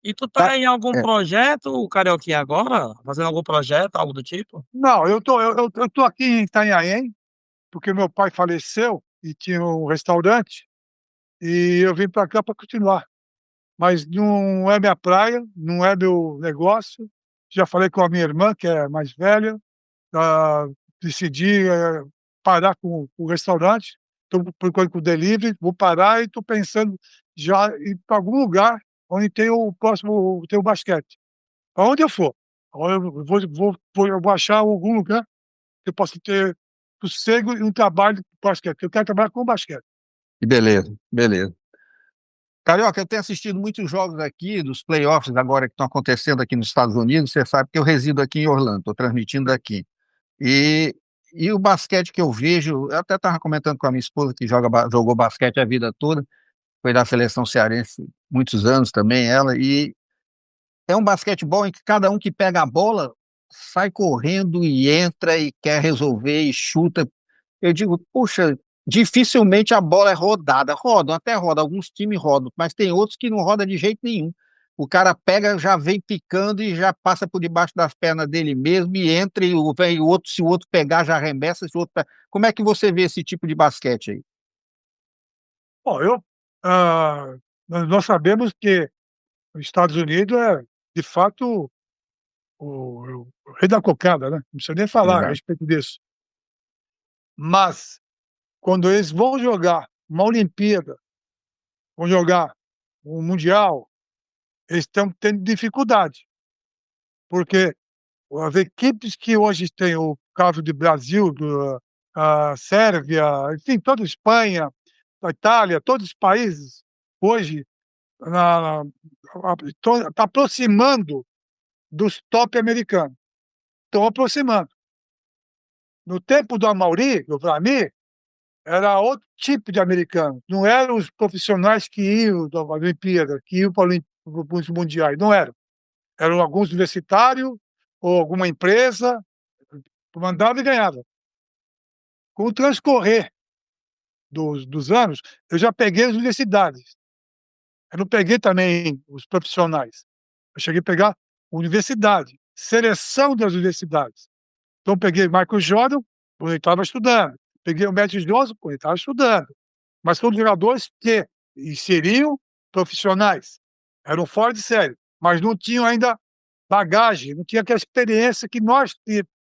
E tu Tá? tá em algum É. projeto, Carioquinha, agora? Fazendo algum projeto, algo do tipo? Não, eu tô aqui em Itanhaém, porque meu pai faleceu e tinha um restaurante, e eu vim para cá para continuar. Mas não é minha praia, não é meu negócio. Já falei com a minha irmã, que é mais velha, ah, decidi parar com o restaurante, estou procurando com o delivery, vou parar e estou pensando já em ir para algum lugar onde tem o basquete. Aonde eu for, eu vou achar algum lugar que eu possa ter sossego e um trabalho com basquete, porque eu quero trabalhar com basquete. Beleza, beleza. Carioca, eu tenho assistido muitos jogos aqui, dos playoffs agora que estão acontecendo aqui nos Estados Unidos. Você sabe que eu resido aqui em Orlando, estou transmitindo daqui. E, e o basquete que eu vejo, eu até estava comentando com a minha esposa, que jogou basquete a vida toda, foi da seleção cearense muitos anos também, ela, e é um basquetebol em que cada um que pega a bola sai correndo e entra e quer resolver e chuta. Eu digo, puxa, dificilmente a bola é rodada. Rodam, até rodam, alguns times rodam, mas tem outros que não rodam de jeito nenhum. O cara pega, já vem picando e já passa por debaixo das pernas dele mesmo e entra e vem o outro, se o outro pegar, já arremessa, se o outro Como é que você vê esse tipo de basquete aí? Bom, ah, nós sabemos que os Estados Unidos é, de fato, o rei da cocada, né? Não precisa nem falar a Exato. respeito disso. Mas, quando eles vão jogar uma Olimpíada, vão jogar um Mundial, eles estão tendo dificuldade, porque as equipes que hoje têm o caso do Brasil, a Sérvia, enfim, toda a Espanha, a Itália, todos os países, hoje, está aproximando dos top americanos. Estão aproximando. No tempo do Amaury, do Vlamir, era outro tipo de americano. Não eram os profissionais que iam da Olimpíada, que iam para os mundiais. Não eram. Eram alguns universitários ou alguma empresa, mandava e ganhava. Com o transcorrer dos anos, eu já peguei as universidades. Eu não peguei também os profissionais. Eu cheguei a pegar universidade, seleção das universidades. Então, peguei Michael Jordan quando ele estava estudando. Peguei o Magic Johnson quando ele estava estudando. Mas todos jogadores que seriam profissionais. Eram fora de série, mas não tinham ainda bagagem, não tinha aquela experiência que nós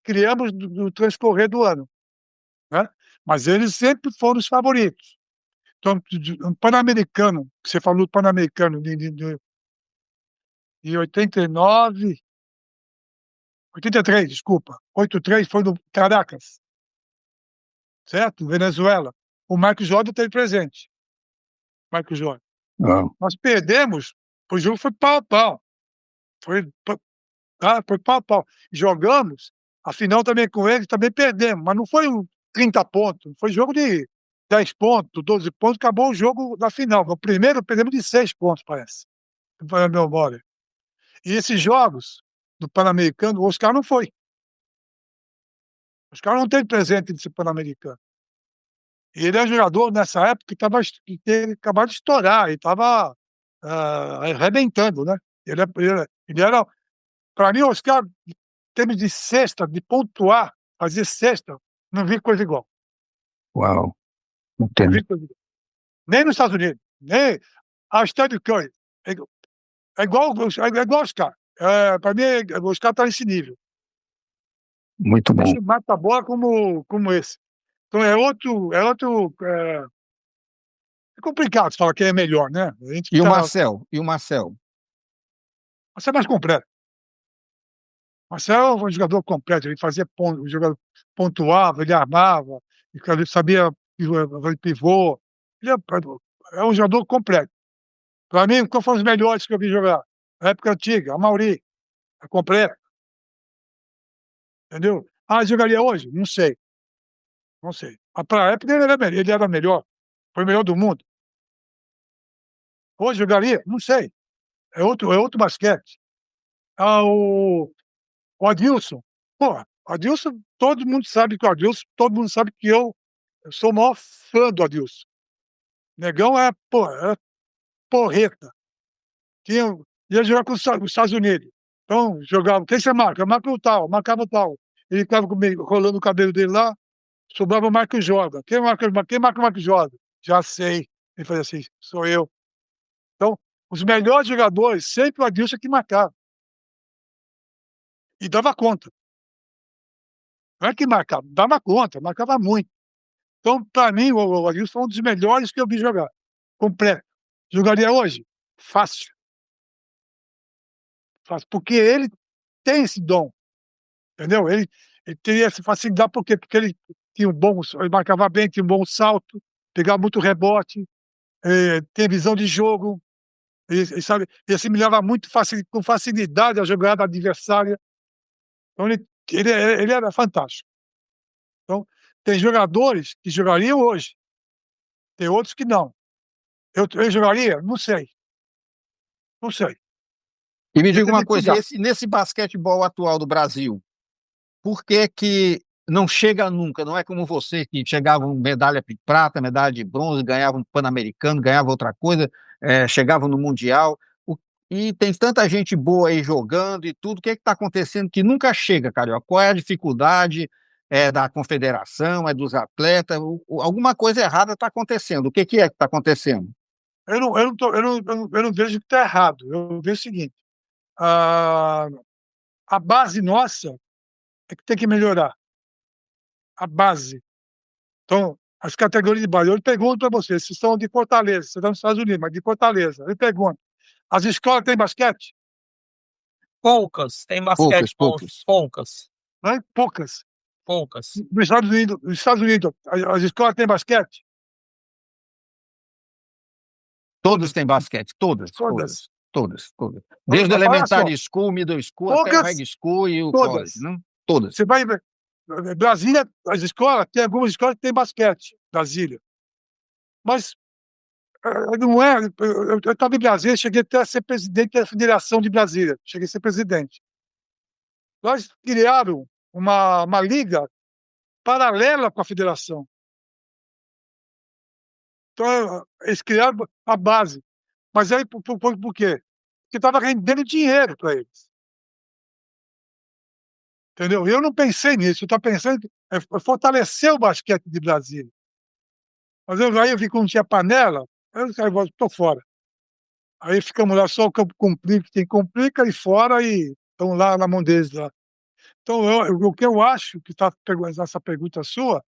criamos no transcorrer do ano, né? Mas eles sempre foram os favoritos. Então, o Pan-Americano, que você falou do Pan-Americano de 89, 83, desculpa, 83 foi no Caracas, certo? Venezuela. O Michael Jordan teve presente. Michael Jordan. Nós perdemos, o jogo foi pau a pau. Foi pau a pau. Jogamos, a final também com eles, também perdemos, mas não foi 30 pontos, foi jogo de 10 pontos, 12 pontos, acabou o jogo da final. O primeiro perdemos de 6 pontos, parece. Foi a memória. E esses jogos do Pan-Americano, o Oscar não foi. O Oscar não teve presente nesse Pan-Americano. E ele é jogador nessa época que tinha acabado de estourar, ele estava arrebentando, né? Ele era, para mim, o Oscar, em termos de cesta, de pontuar, fazer cesta, não vi coisa igual. Uau, Não entendo. vi coisa igual. Nem nos Estados Unidos, nem a Stephen Curry. É igual o Oscar. Para mim, o Oscar está nesse nível. Muito bom. Deixa mata a bola como esse. Então é complicado falar quem é melhor, né? A gente E o Marcel? E o Marcel? Marcel é mais completo. Marcel é um jogador completo, ele fazia ponto, o jogador pontuava, ele armava, ele sabia fazer pivô. Ele é um jogador completo. Para mim, qual foram os melhores que eu vi jogar? Na época antiga, a Mauri, é completo. Entendeu? Jogaria hoje? Não sei. Não sei. Mas para a época ele era melhor. Foi o melhor do mundo. Hoje jogaria? Não sei. É outro basquete. O Adilson. Pô, Adilson, todo mundo sabe que o Adilson, todo mundo sabe que eu sou o maior fã do Adilson. Negão é porreta. Ia jogar com os Estados Unidos. Então, jogava. Quem você marca? Marca o tal, marcava o tal. Ele ficava comigo, rolando o cabelo dele lá, sobrava o Michael Jordan. Quem marca o Michael Jordan? Já sei. Ele fazia assim, sou eu. Então, os melhores jogadores, sempre o Adilson que marcava. E dava conta. Não é que marcava, dava conta, marcava muito. Então, para mim, o Adilson foi um dos melhores que eu vi jogar. Completo. Jogaria hoje? Fácil. Fácil. Porque ele tem esse dom. Entendeu? Ele teria essa facilidade, por quê? Porque ele tinha ele marcava bem, tinha um bom salto, pegava muito rebote, tem visão de jogo, sabe, ele assimilava muito com facilidade a jogada adversária. Então, ele era fantástico. Então, tem jogadores que jogariam hoje, tem outros que não. Eu jogaria? Não sei. Não sei. E me diga uma coisa, nesse basquetebol atual do Brasil, por que não chega nunca? Não é como você, que chegava medalha de prata, medalha de bronze, ganhava um Pan-Americano, ganhava outra coisa, chegava no Mundial. E tem tanta gente boa aí jogando e tudo. O que está acontecendo que nunca chega, Carioca? Qual é a dificuldade? É da confederação, é dos atletas? Alguma coisa errada está acontecendo. O que é que está acontecendo? Eu não vejo que está errado. Eu vejo o seguinte: a base nossa é que tem que melhorar. A base. Então, as categorias de base. Eu pergunto para vocês, vocês são de Fortaleza, vocês estão nos Estados Unidos, mas de Fortaleza. Eu pergunto: as escolas têm basquete? Poucas. Tem basquete Poucas. poucas. Não é? Poucas. Poucas. Nos Estados Unidos, as escolas têm basquete? Todas têm basquete, todas. Desde o elementary school, middle school, até o high school e o college, não? Todas. Você vai Brasília, as escolas, tem algumas escolas que têm basquete, Brasília. Mas não é. Eu estava em Brasília, cheguei até a ser presidente da Federação de Brasília. Cheguei a ser presidente. Nós criaram uma liga paralela com a federação. Então, eles criaram a base. Mas aí, por quê? Porque estava rendendo dinheiro para eles. Entendeu? Eu não pensei nisso. Eu estava pensando em fortalecer o basquete de Brasília. Mas aí eu vi que não tinha panela, eu estou fora. Aí ficamos lá, só o campo cumprir, que tem que cumprir, cair fora e estão lá na mão deles lá. Então, o que eu acho que está essa pergunta sua,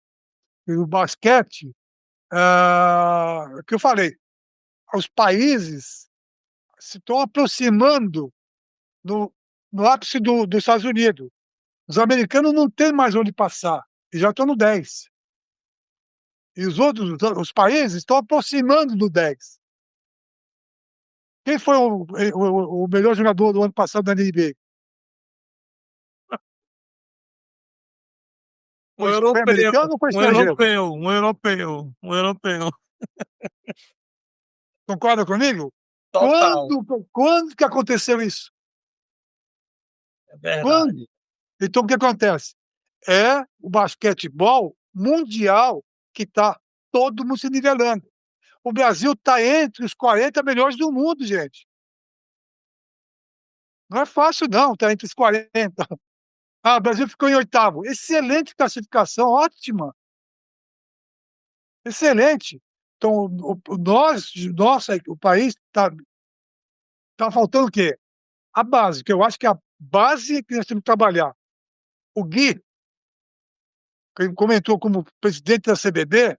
o basquete, o que eu falei, os países se estão aproximando no, no ápice dos Estados Unidos. Os americanos não têm mais onde passar, e já estão no 10. E os países estão aproximando do 10. Quem foi o melhor jogador do ano passado da NBA? Um Foi europeu, americano ou foi um estrangeiro? europeu, um europeu, um europeu. Concorda comigo? Total, Quando que aconteceu isso? é Quando? verdade. Então, o que acontece? É o basquetebol mundial que está todo mundo se nivelando. O Brasil está entre os 40 melhores do mundo, gente. Não é fácil, não, estar entre os 40. Ah, o Brasil ficou em oitavo. Excelente classificação, ótima. Excelente. Então, o país está faltando o quê? A base, que eu acho que é a base que nós temos que trabalhar. O Gui, que comentou como presidente da CBB,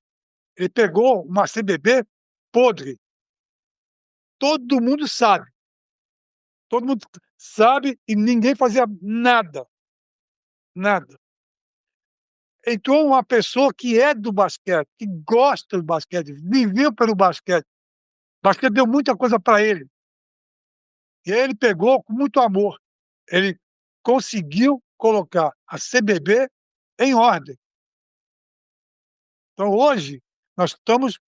ele pegou uma CBB podre. Todo mundo sabe. Todo mundo sabe e ninguém fazia nada. Nada. Entrou uma pessoa que é do basquete, que gosta do basquete, viveu pelo basquete. O basquete deu muita coisa para ele. E aí ele pegou com muito amor. Ele conseguiu colocar a CBB em ordem. Então, hoje, nós temos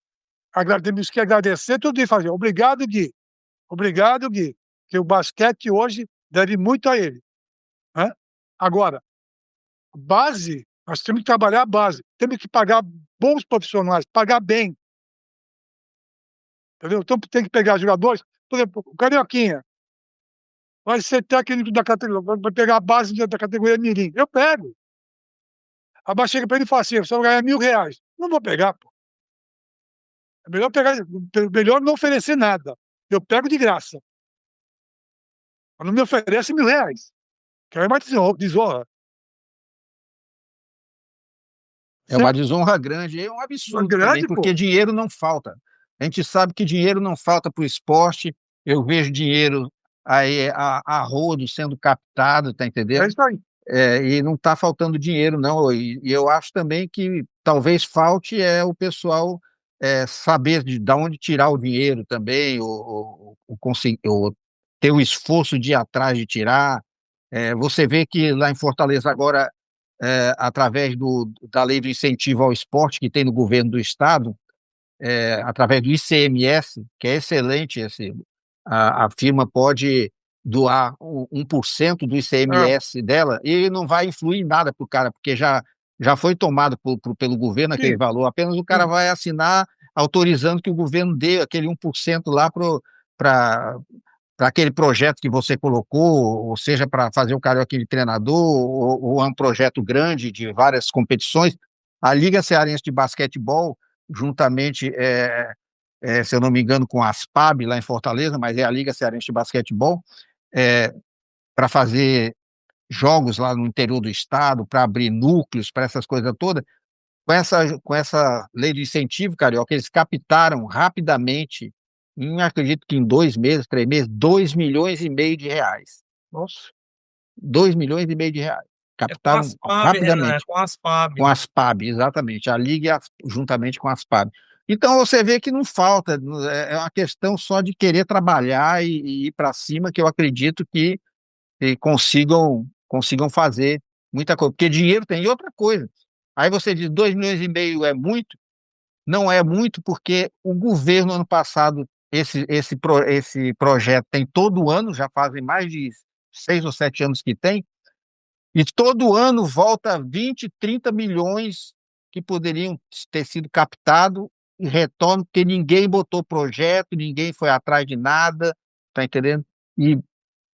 que agradecer tudo e fazer. Obrigado, Gui. Obrigado, Gui. Que o basquete hoje deve muito a ele. Né? Agora, base, nós temos que trabalhar a base. Temos que pagar bons profissionais, pagar bem. Entendeu? Então, tem que pegar jogadores. Por exemplo, o Carioquinha vai ser técnico da categoria, vai pegar a base da categoria Mirim. Eu pego. A chega para ele e fala assim: você vai ganhar R$ 1.000. Não vou pegar, pô. É melhor não oferecer nada. Eu pego de graça. Mas não me oferece R$ 1.000. Que é uma desonra. É uma desonra grande, é um Uma absurdo também, grande, porque pô. dinheiro não falta. A gente sabe que dinheiro não falta para o esporte. Eu vejo dinheiro aí a rodo sendo captado, tá É entendendo? isso aí. E não está faltando dinheiro, não. E eu acho também que talvez falte o pessoal saber de onde tirar o dinheiro também, ou ter o esforço de ir atrás de tirar. Você vê que lá em Fortaleza agora, através da lei do incentivo ao esporte que tem no governo do estado, através do ICMS, que é excelente, a firma pode doar 1% do É. ICMS dela e não vai influir em nada para o cara, porque já foi tomado pelo governo aquele Sim, valor, apenas o cara sim. vai assinar autorizando que o governo dê aquele 1% lá para aquele projeto que você colocou, ou seja, para fazer o Carioca de treinador, ou é um projeto grande de várias competições. A Liga Cearense de Basquetebol, juntamente, se eu não me engano, com a ASPAB lá em Fortaleza, mas é a Liga Cearense de Basquetebol, para fazer jogos lá no interior do estado, para abrir núcleos, para essas coisas todas. Com essa lei de incentivo, Carioca, eles captaram rapidamente, acredito que em 2 meses, 3 meses, 2,5 milhões de reais. Nossa. 2,5 milhões de reais. É com as Captaram FAB, Renan, é rapidamente. com as Com FAB. as PAB, exatamente. A Liga juntamente com as PAB. Então você vê que não falta, é uma questão só de querer trabalhar e ir para cima, que eu acredito que consigam fazer. muita coisa, porque dinheiro tem. E outra coisa, aí você diz 2,5 milhões é muito, não é muito, porque o governo, ano passado, esse projeto tem todo ano, já fazem mais de 6 ou 7 anos que tem, e todo ano volta 20, 30 milhões que poderiam ter sido captados e retorno, porque ninguém botou projeto, ninguém foi atrás de nada, tá entendendo? E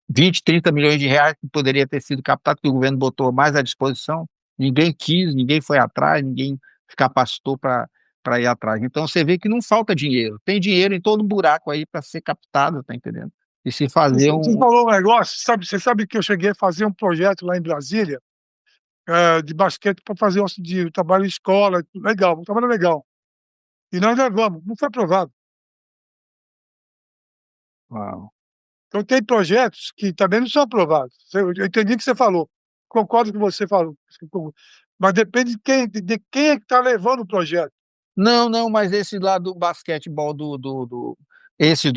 20, 30 milhões de reais que poderia ter sido captado, que o governo botou mais à disposição, ninguém quis, ninguém foi atrás, ninguém se capacitou para ir atrás. Então você vê que não falta dinheiro, tem dinheiro em todo buraco aí para ser captado, tá entendendo? E se fazer Você falou um negócio, você sabe que eu cheguei a fazer um projeto lá em Brasília, de basquete para fazer de trabalho em escola, legal, um trabalho legal. E nós levamos, não foi aprovado. Uau. Então tem projetos que também não são aprovados. Eu entendi o que você falou, concordo com o que você falou, mas depende de quem é que está levando o projeto. Não, não, mas esse lá do basquetebol, esse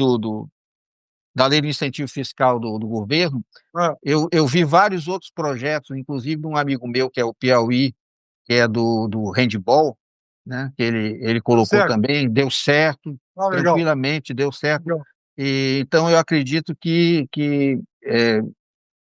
da lei de incentivo fiscal do governo, Ah, eu vi vários outros projetos, inclusive de um amigo meu, que é o Piauí, que é do handball, né? Que ele tá colocou certo? também, deu certo, Ah, legal, tranquilamente, deu certo. legal. E, então eu acredito que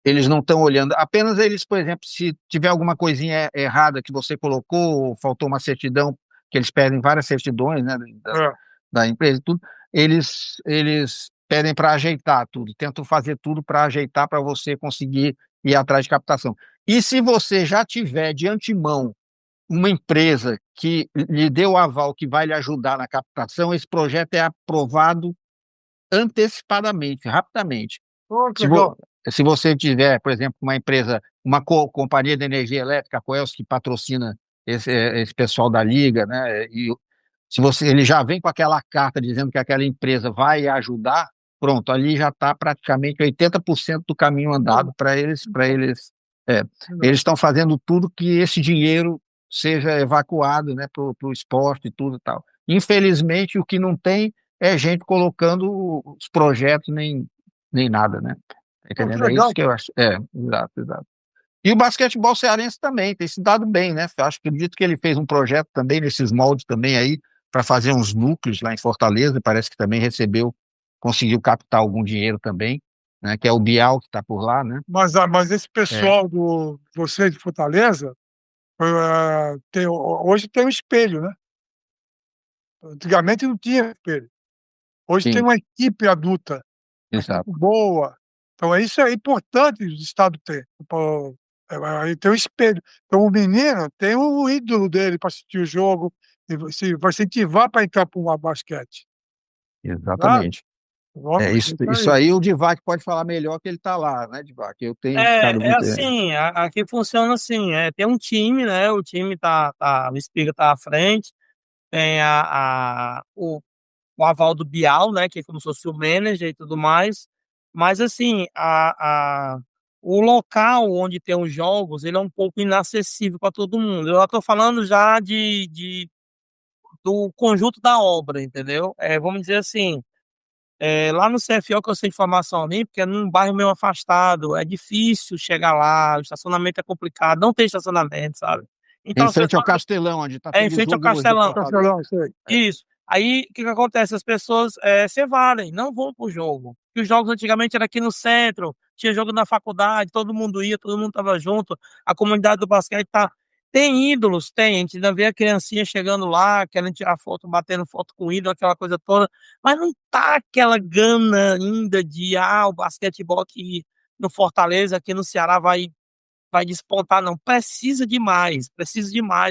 eles não estão olhando. Apenas eles, por exemplo, se tiver alguma coisinha errada que você colocou, ou faltou uma certidão, que eles pedem várias certidões, né, É, da empresa e tudo, eles pedem para ajeitar tudo, tentam fazer tudo para ajeitar para você conseguir ir atrás de captação. E se você já tiver de antemão uma empresa que lhe deu o aval que vai lhe ajudar na captação, esse projeto é aprovado antecipadamente, rapidamente. oh, que Se, vo, legal. se você tiver, por exemplo, uma empresa, uma companhia de energia elétrica, a Coelce, que patrocina esse pessoal da Liga, né? E se você, ele já vem com aquela carta dizendo que aquela empresa vai ajudar, pronto, ali já está praticamente 80% do caminho andado é, Legal. eles estão fazendo tudo que esse dinheiro seja evacuado, né, para o esporte e tudo e tal. Infelizmente, o que não tem é gente colocando os projetos nem nada, né? Tá Oh, que entendendo? É isso legal. que eu acho. É, exato, exato. E o basquetebol cearense também tem se dado bem, né? Eu acho, acredito que ele fez um projeto também nesses moldes também aí para fazer uns núcleos lá em Fortaleza. Parece que também recebeu, conseguiu captar algum dinheiro também, né? Que é o Bial que está por lá, né? Mas esse É, pessoal você de Fortaleza, hoje tem um espelho, né? Antigamente não tinha espelho. Hoje tem sim, uma equipe adulta, uma equipe exato, boa. Então, isso é importante o Estado ter. Pô, aí tem um espelho. Então, o menino tem o ídolo dele para assistir o jogo, e vai incentivar para entrar para um basquete. Sabe? exatamente. É Vamos, isso, isso isso aí. aí o Divac pode falar melhor que ele está lá, né, Divac? Eu tenho ficado É muito. assim, aqui funciona assim, tem um time, né? O time o Espiga tá à frente, tem o aval do Bial, né? Que é como se fosse o manager e tudo mais. Mas assim, o local onde tem os jogos, ele é um pouco inacessível para todo mundo. Eu estou falando já do conjunto da obra, entendeu? Vamos dizer assim. Lá no CFO que eu sei informação ali, porque é num bairro meio afastado, é difícil chegar lá, o estacionamento é complicado, não tem estacionamento, sabe? Então Em as frente ao pessoas Castelão, onde está em tendo o frente ao jogo hoje do Castelão. Fortaleza. Castelão, isso aí. Isso. Aí o que que acontece? As pessoas se evadem, não vão pro jogo. E os jogos antigamente era aqui no centro, tinha jogo na faculdade, todo mundo ia, todo mundo tava junto, a comunidade do basquete tá. Tem ídolos, tem, a gente ainda vê a criancinha chegando lá, querendo tirar foto, batendo foto com o ídolo, aquela coisa toda, mas não tá aquela gana ainda de, o basquetebol aqui no Fortaleza, aqui no Ceará vai despontar, não. Precisa demais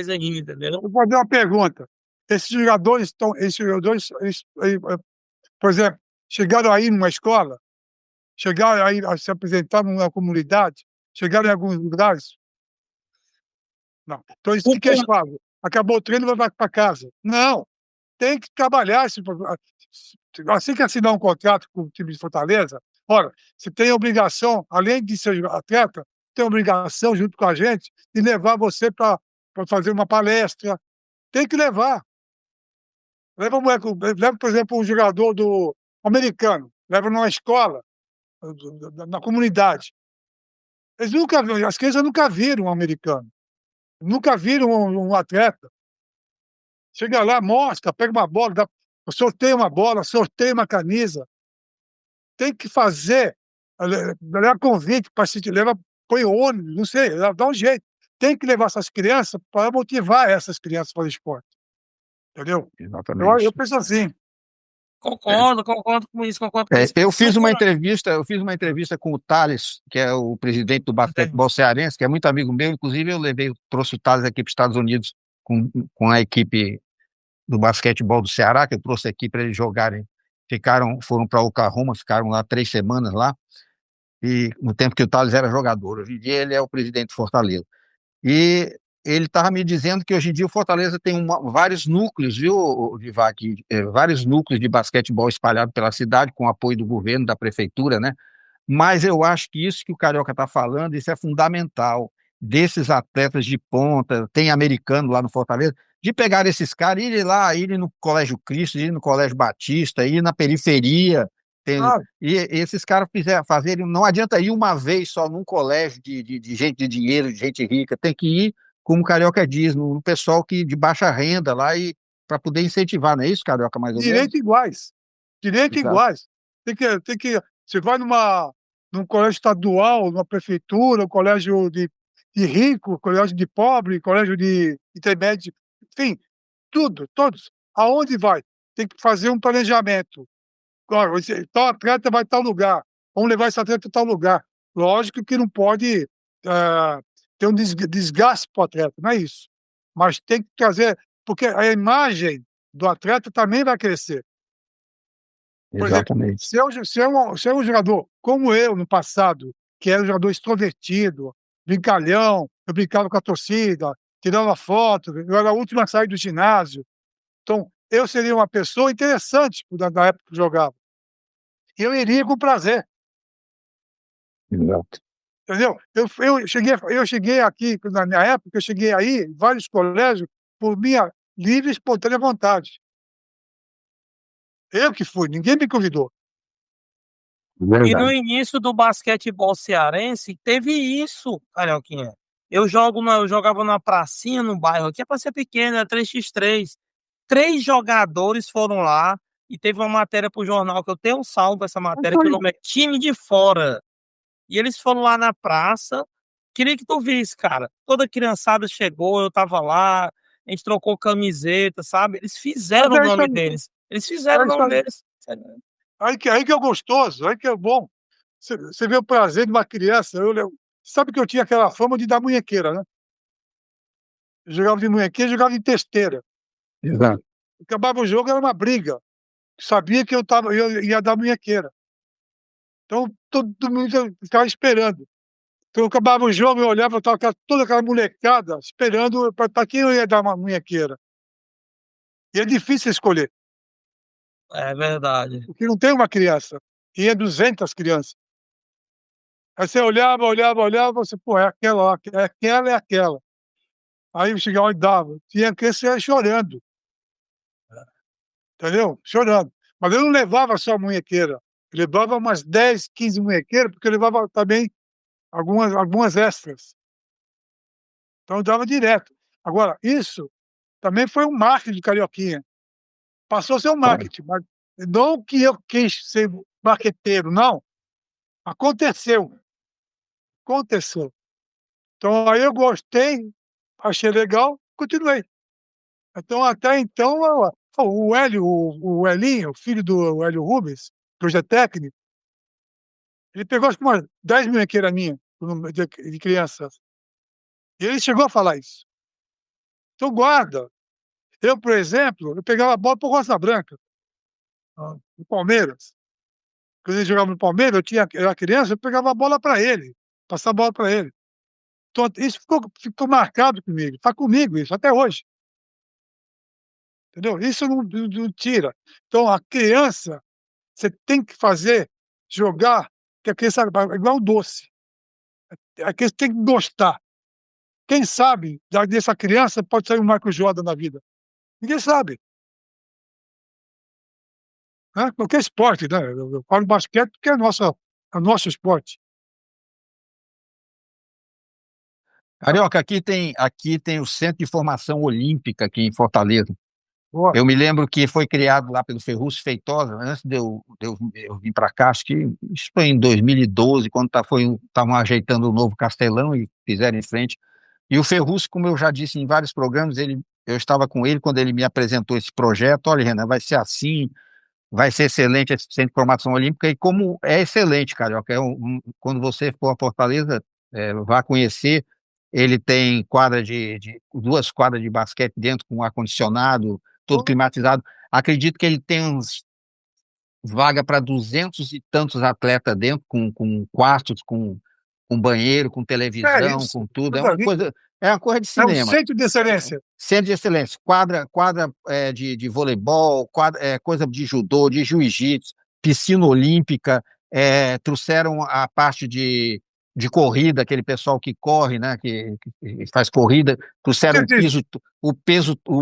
ainda, entendeu? Eu vou fazer uma pergunta. Esses jogadores, por exemplo, chegaram aí numa escola, chegaram aí a se apresentar numa comunidade, chegaram em alguns lugares? Não. Então, isso, o O que que eles fazem? Acabou o treino, vai para casa. Não, tem que trabalhar. Assim que assinar um contrato com o time de Fortaleza, olha, você tem a obrigação, além de ser atleta, tem a obrigação, junto com a gente, de levar você para fazer uma palestra. Tem que levar. Leva, por exemplo, um jogador do americano, leva numa escola, na comunidade. Eles nunca viram, as crianças nunca viram um americano, nunca viram um atleta. Chega lá, mostra, pega uma bola, sorteia uma bola, sorteia uma camisa. Tem que fazer, levar convite para assistir, leva, põe ônibus, não sei, dá um jeito. Tem que levar essas crianças para motivar essas crianças para o esporte, entendeu? Eu Exatamente. penso assim. Concordo com isso, concordo com isso. Eu Mas, fiz uma entrevista com o Thales, que é o presidente do é, basquetebol cearense, que é muito amigo meu, inclusive trouxe o Thales aqui para os Estados Unidos com a equipe do basquetebol do Ceará, que eu trouxe aqui para eles jogarem. Foram para Oklahoma, ficaram lá 3 semanas lá, e no tempo que o Thales era jogador. Hoje em dia ele é o presidente do Fortaleza. E ele estava me dizendo que hoje em dia o Fortaleza tem vários núcleos, viu, Divac? Vários núcleos de basquetebol espalhados pela cidade, com o apoio do governo, da prefeitura, né? Mas eu acho que isso que o Carioca está falando, isso é fundamental. Desses atletas de ponta, tem americano lá no Fortaleza, de pegar esses caras e ir lá, ir no Colégio Cristo, ir no Colégio Batista, ir na periferia. Ah, E esses caras fazerem. Não adianta ir uma vez só num colégio de gente de dinheiro, de gente rica. Tem que ir, como o Carioca diz, no pessoal de baixa renda lá e para poder incentivar, não é isso, Carioca, mais ou menos? direito iguais. Direito Exato. iguais. Você vai num colégio estadual, numa prefeitura, um colégio de rico, colégio de pobre, colégio de intermédio, enfim, tudo, todos. Aonde vai? Tem que fazer um planejamento. Claro, tal atleta vai em tal lugar, vamos levar esse atleta a tal lugar. Lógico que não pode ter um desgaste para o atleta, não é isso. Mas tem que trazer, porque a imagem do atleta também vai crescer. Por exemplo, Exatamente. se é um jogador como eu no passado, que era um jogador extrovertido, brincalhão, eu brincava com a torcida, tirava foto, eu era o último a sair do ginásio. Então, eu seria uma pessoa interessante da época que eu jogava. Eu iria com prazer, Exato. entendeu? Eu cheguei aqui, na minha época, eu cheguei aí, em vários colégios, por minha livre e espontânea vontade. Eu que fui, ninguém me convidou. e no Verdade. início do basquetebol cearense teve isso, Carioquinha. Eu jogava na pracinha no bairro aqui, é pra ser pequeno, é 3x3. 3 jogadores foram lá e teve uma matéria pro jornal que eu tenho salvo essa matéria, que o nome é Time de Fora. E eles foram lá na praça. Queria que tu visse, cara. Toda a criançada chegou, eu tava lá, a gente trocou camiseta, sabe? Eles Mas fizeram o é isso nome aí, deles. Eles fizeram é o isso nome aí. deles. Aí que é gostoso, aí que é bom. Você vê o prazer de uma criança. Sabe que eu tinha aquela fama de dar munhequeira, né? Eu jogava de munhequeira, jogava de testeira. Exato. Acabava o jogo, era uma briga. Sabia que eu ia dar munhequeira. Então todo mundo ficava esperando. Então acabava o jogo, eu olhava, estava toda aquela molecada esperando para quem eu ia dar uma munhequeira. E é difícil escolher, É verdade. porque não tem uma criança. Tinha 200 crianças. Aí você olhava, você, pô, é aquela lá, é aquela, é aquela. Aí eu chegava e dava. Tinha criança chorando, entendeu? Chorando. Mas eu não levava só a munhequeira. Eu levava umas 10, 15 munhequeiras, porque eu levava também algumas extras. Então eu dava direto. Agora, isso também foi um marketing de Carioquinha. Passou a ser um Claro. marketing, mas não que eu quis ser marqueteiro, não. Aconteceu, aconteceu. Então aí eu gostei, achei legal, continuei. Então até então, o Elinho, filho do Hélio Rubens, que hoje é técnico, ele pegou acho que umas 10 munhequeiras minhas de crianças. E ele chegou a falar isso. Então guarda. Eu, por exemplo, eu pegava a bola pro Rosa Branca, no Palmeiras. Quando ele jogava no Palmeiras, eu era criança, eu pegava a bola para ele, passava a bola para ele. Então, isso ficou marcado comigo, está comigo isso, até hoje, entendeu? Isso não tira. Então, a criança, você tem que fazer, jogar, que a criança é igual um doce. A criança tem que gostar. Quem sabe, dessa criança, pode sair um Michael Jordan na vida. Ninguém sabe, né? Qualquer esporte, né? Eu falo basquete porque é o nosso esporte. Carioca, aqui tem o Centro de Formação Olímpica aqui em Fortaleza. Boa. Eu me lembro que foi criado lá pelo Ferrugem Feitosa, antes de eu vir para cá, acho que isso foi em 2012, quando estavam ajeitando o novo Castelão e fizeram em frente. E o Ferrugem, como eu já disse em vários programas, eu estava com ele quando ele me apresentou esse projeto. Olha, Renan, vai ser assim, vai ser excelente esse Centro de Formação Olímpica, e como é excelente, Carioca, quando você for a Fortaleza, vá conhecer, ele tem duas quadras de basquete dentro com ar-condicionado, todo climatizado. Acredito que ele tem vaga para 200 e tantos atletas dentro, com quartos, com banheiro, com É televisão, isso. com tudo. Coisa linda. É uma coisa de É um cinema. centro de excelência. Centro de excelência, quadra de voleibol, coisa de judô, de jiu-jitsu, piscina olímpica, trouxeram a parte de corrida, aquele pessoal que corre, né, que faz corrida, trouxeram Entendi. o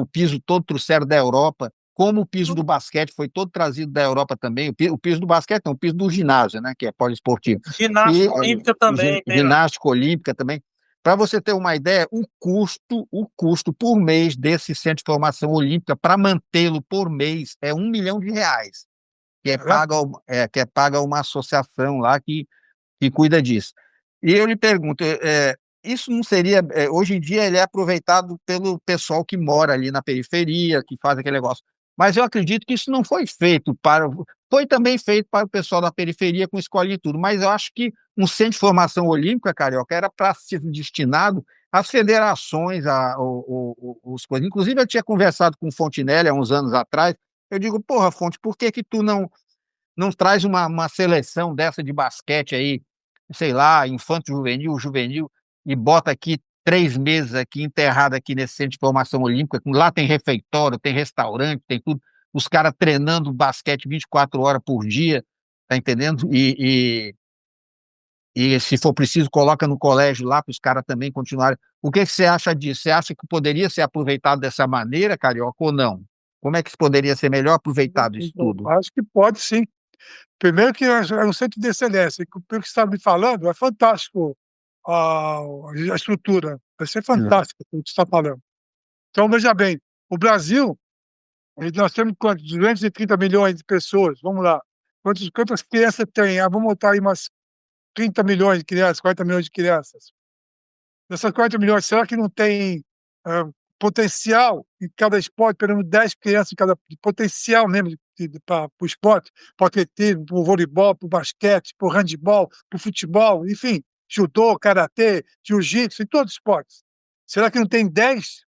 piso todo trouxeram da Europa, como o piso do basquete foi todo trazido da Europa também, o piso do basquete não, o piso do ginásio, né, que é poliesportivo, e Ginástica olímpica também tem lá. ginástica olímpica também. Para você ter uma ideia, o custo por mês desse centro de formação olímpica, para mantê-lo por mês, é R$ 1 milhão, que é paga uma associação lá que cuida disso. E eu lhe pergunto, isso não seria, hoje em dia ele é aproveitado pelo pessoal que mora ali na periferia, que faz aquele negócio, mas eu acredito que isso não foi também feito para o pessoal da periferia com escolinha e tudo, mas eu acho que um centro de formação olímpica, Carioca, era para ser destinado às federações, os coisas. Inclusive eu tinha conversado com o Fontinelli há uns anos atrás, eu digo, porra, Fonte, por que que tu não traz uma seleção dessa de basquete aí, sei lá, infanto juvenil, juvenil, e bota aqui 3 meses aqui, enterrado aqui nesse centro de formação olímpica, lá tem refeitório, tem restaurante, tem tudo, os caras treinando basquete 24 horas por dia, tá entendendo? E se for preciso, coloca no colégio lá para os caras também continuarem. O que você acha disso? Você acha que poderia ser aproveitado dessa maneira, Carioca, ou não? Como é que poderia ser melhor aproveitado isso tudo? Acho que pode sim. Primeiro que é um centro de excelência, e pelo que você está me falando, é fantástico a estrutura, vai ser fantástico o que você está falando. Então, veja bem, o Brasil, nós temos quantos? 230 milhões de pessoas, vamos lá. Quantas crianças tem? Vamos botar aí umas 30 milhões de crianças, 40 milhões de crianças. Dessas 40 milhões, será que não tem potencial em cada esporte, pelo menos 10 crianças em cada potencial mesmo para o esporte? Pode ter para o voleibol, para o basquete, para o handebol, para o futebol, enfim, judô, karatê, jiu-jitsu, em todos os esportes. Será que não tem 10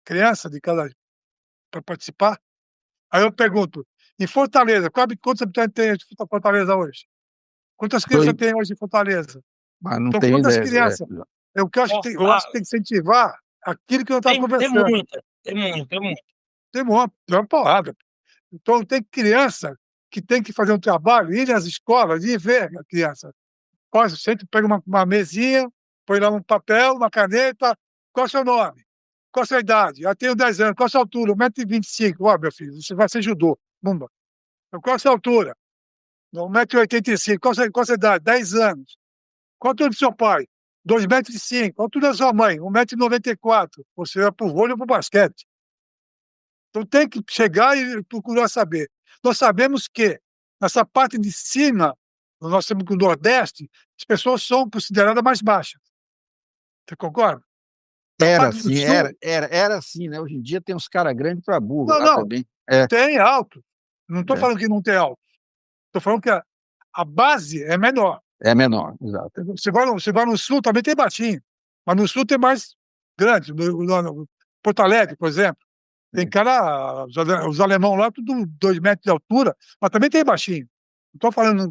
crianças de cada para participar? Aí eu pergunto, em Fortaleza, quantos habitantes tem Fortaleza hoje? Quantas crianças tem hoje em Fortaleza? Mas não Então, tem quantas ideia. crianças? Eu acho que tem que incentivar aquilo que eu estava Tem conversando. muita, tem muita, tem muita. Tem uma porrada. Então, tem criança que tem que fazer um trabalho, ir nas escolas e ver a criança. Sempre pega uma mesinha, põe lá um papel, uma caneta. Qual é o seu nome? Qual a sua idade? Eu tenho 10 anos. Qual a sua altura? 1,25 m. Ó, meu filho, você vai ser judô. Bumba. Então, qual a sua altura? 1,85 m. Qual a sua idade? 10 anos. Qual a altura do seu pai? 2,05 m. Qual a altura da sua mãe? 1,94 m. Você vai para o vôlei ou para o basquete. Então tem que chegar e procurar saber. Nós sabemos que nessa parte de cima, nós temos que o Nordeste, as pessoas são consideradas mais baixas. Você concorda? Na Era parte do assim, Sul, era assim, né? Hoje em dia tem uns caras grandes para burro lá não, também. É, tem alto. Não estou é, falando que não tem alto. Estou falando que a base é menor. é menor, exato. Você vai no Sul, também tem baixinho. Mas no Sul tem mais grande. No Porto Alegre, por exemplo. Tem cara, os alemão lá, tudo 2 metros de altura, mas também tem baixinho. Não estou falando,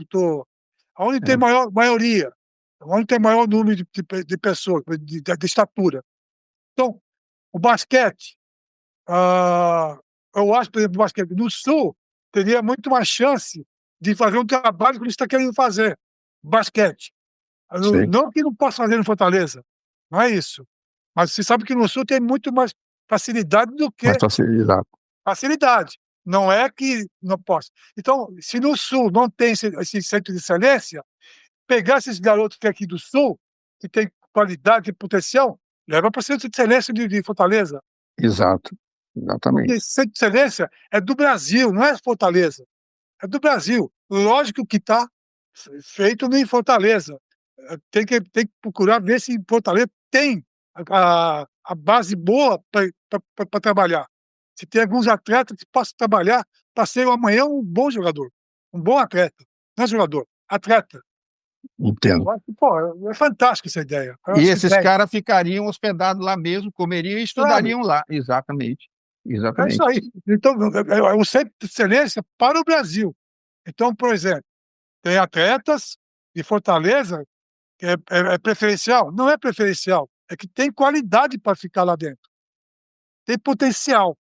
onde tem É. maioria, onde tem maior número de pessoas, de estatura. Então, o basquete, eu acho, por exemplo, o basquete no Sul teria muito mais chance de fazer um trabalho que eles estão querendo fazer. Basquete. Sim, Não que não possa fazer no Fortaleza, não é isso. Mas você sabe que no Sul tem muito mais facilidade do que mais facilidade. facilidade. Não é que não possa. Então, se no Sul não tem esse centro de excelência, pegar esses garotos que é aqui do Sul, que tem qualidade e potencial, leva para Centro de Excelência de Fortaleza. Exato, Porque exatamente. Centro de Excelência é do Brasil, não é Fortaleza. É do Brasil. Lógico que está feito em Fortaleza. Tem que procurar ver se em Fortaleza tem a base boa para trabalhar. Se tem alguns atletas que possam trabalhar para ser amanhã um bom jogador, um bom atleta. Não é jogador, atleta. Entendo. Eu acho que, pô, é fantástica essa ideia. Eu E acho esses 10. caras ficariam hospedados lá mesmo, comeriam e Claro, estudariam lá. Exatamente. é isso Exatamente. aí. Então, é um centro de excelência para o Brasil. Então, por exemplo, tem atletas de Fortaleza que é preferencial. Não é preferencial, é que tem qualidade para ficar lá dentro. Tem potencial.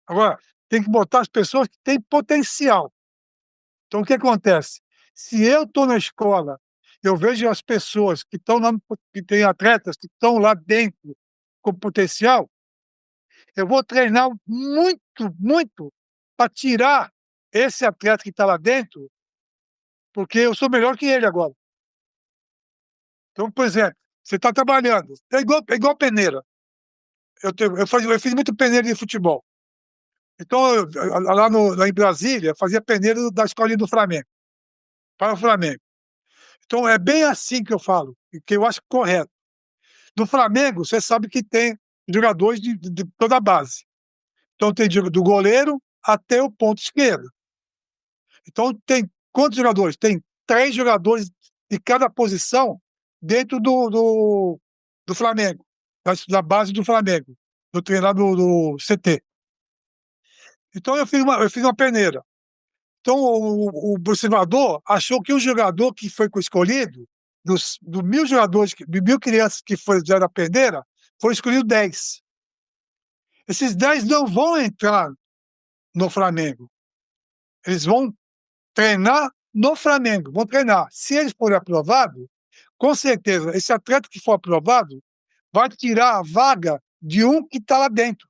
Agora, tem que botar as pessoas que têm potencial. Então, o que acontece? Se eu estou na escola, eu vejo as pessoas que estão lá, que têm atletas que estão lá dentro com potencial, eu vou treinar muito, muito para tirar esse atleta que está lá dentro, porque eu sou melhor que ele agora. Então, por exemplo, você está trabalhando, é igual peneira. Eu fiz muito peneira de futebol. Então, lá em Brasília, eu fazia peneira da escolinha do Flamengo, para o Flamengo. Então, é bem assim que eu falo, e que eu acho correto. Do Flamengo, você sabe que tem jogadores de toda a base. Então, tem do goleiro até o ponto esquerdo. Então, tem quantos jogadores? Tem 3 jogadores de cada posição dentro do Flamengo, da base do Flamengo, do treinado do CT. Então, eu fiz uma peneira. Então, o observador achou que o jogador que foi escolhido, dos 1.000 jogadores, de 1.000 crianças que fizeram a peneira, foram escolhidos 10. Esses 10 não vão entrar no Flamengo. Eles vão treinar no Flamengo, vão treinar. Se eles forem aprovados, com certeza, esse atleta que for aprovado vai tirar a vaga de um que está lá dentro.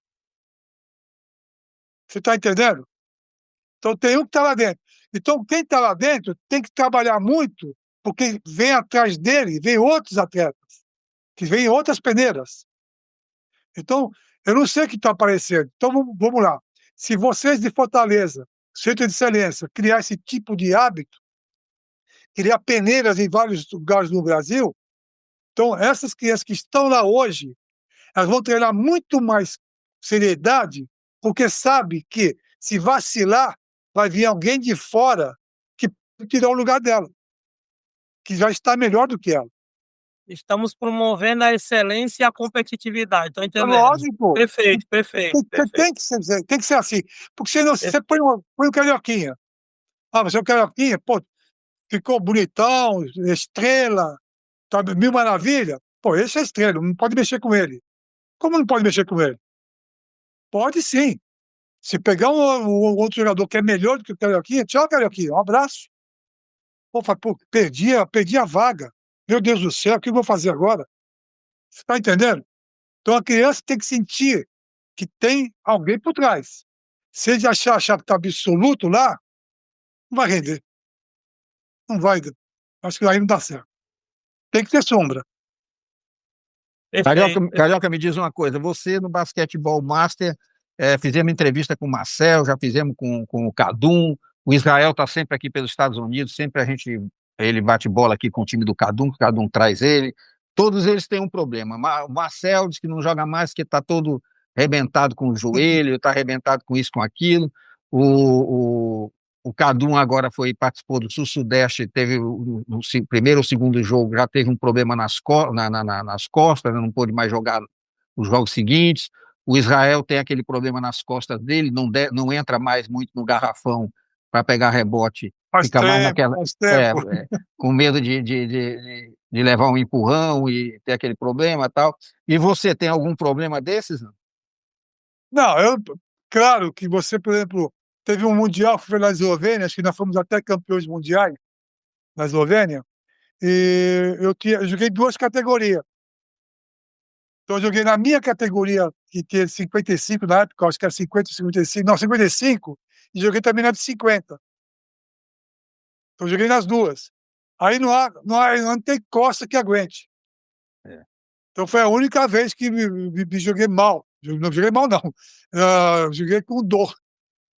Você está entendendo? Então, tem um que está lá dentro. Então, quem está lá dentro tem que trabalhar muito, porque vem atrás dele, vem outros atletas, que vêm outras peneiras. Então, eu não sei o que está aparecendo. Então, vamos lá. Se vocês de Fortaleza, Centro de Excelência, criar esse tipo de hábito, criar peneiras em vários lugares no Brasil, então essas crianças que estão lá hoje, elas vão treinar muito mais seriedade, porque sabe que se vacilar, vai vir alguém de fora que tirar o lugar dela, que já está melhor do que ela. Estamos promovendo a excelência e a competitividade, estou É entendendo. lógico, Perfeito, perfeito, perfeito. tem que ser assim. Porque senão, se você põe o Carioquinha, mas é o Carioquinha, pô, ficou bonitão, estrela, tá, mil maravilha. Pô, esse é estrela, não pode mexer com ele. Como não pode mexer com ele? Pode sim. Se pegar um outro jogador que é melhor do que o Carioquinha, tchau, Carioquinha, um abraço. Pô, perdi a vaga. Meu Deus do céu, o que eu vou fazer agora? Você está entendendo? Então a criança tem que sentir que tem alguém por trás. Se ele achar que está absoluto lá, não vai render. Não vai. Acho que aí não dá certo. Tem que ter sombra. Carioca, Perfeito, Carioca, me diz uma coisa, você no Basquetebol Master, fizemos entrevista com o Marcel, já fizemos com o Cadum, o Israel está sempre aqui pelos Estados Unidos, sempre ele bate bola aqui com o time do Cadum, que o Cadum traz ele, todos eles têm um problema, o Marcel diz que não joga mais, que está todo arrebentado com o joelho, está arrebentado com isso, com aquilo, o Cadum agora participou do Sul-Sudeste, teve o primeiro ou segundo jogo, já teve um problema nas costas, né, não pôde mais jogar os jogos seguintes. O Israel tem aquele problema nas costas dele, não entra mais muito no garrafão para pegar rebote, fica mais naquela. Faz tempo. Com medo de levar um empurrão e ter aquele problema e tal. E você tem algum problema desses? Não? Não, claro que você, por exemplo, teve um Mundial que foi na Eslovênia, acho que nós fomos até campeões mundiais na Eslovênia, e eu joguei 2 categorias. Então, eu joguei na minha categoria, que tinha 55 na época, acho que era 50, 55, não, 55, e joguei também na de 50. Então, eu joguei nas duas. Aí não tem costa que aguente. É. Então foi a única vez que me joguei mal. Não joguei mal, não. Joguei com dor.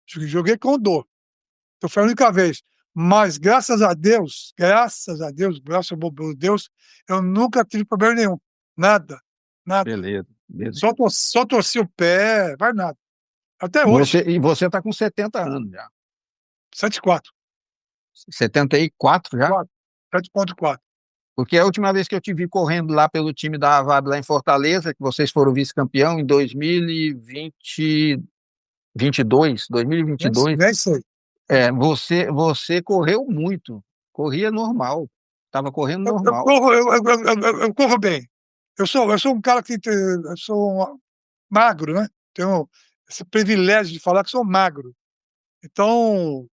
Joguei com dor. Então foi a única vez. Mas graças a Deus, graças a Deus, graças ao bom Deus, eu nunca tive problema nenhum. Nada, nada. Beleza, beleza. Só torci o pé, vai nada. Até hoje, Você está com 70 anos já. 7,4. 74 já? 7,4. Porque a última vez que eu te vi correndo lá pelo time da Avab lá em Fortaleza, que vocês foram vice-campeão em 2022, Nem sei. você correu muito, corria normal, estava correndo Eu, eu normal. corro, eu corro bem. Eu sou um cara eu sou magro, né? Tenho esse privilégio de falar que sou magro. Então,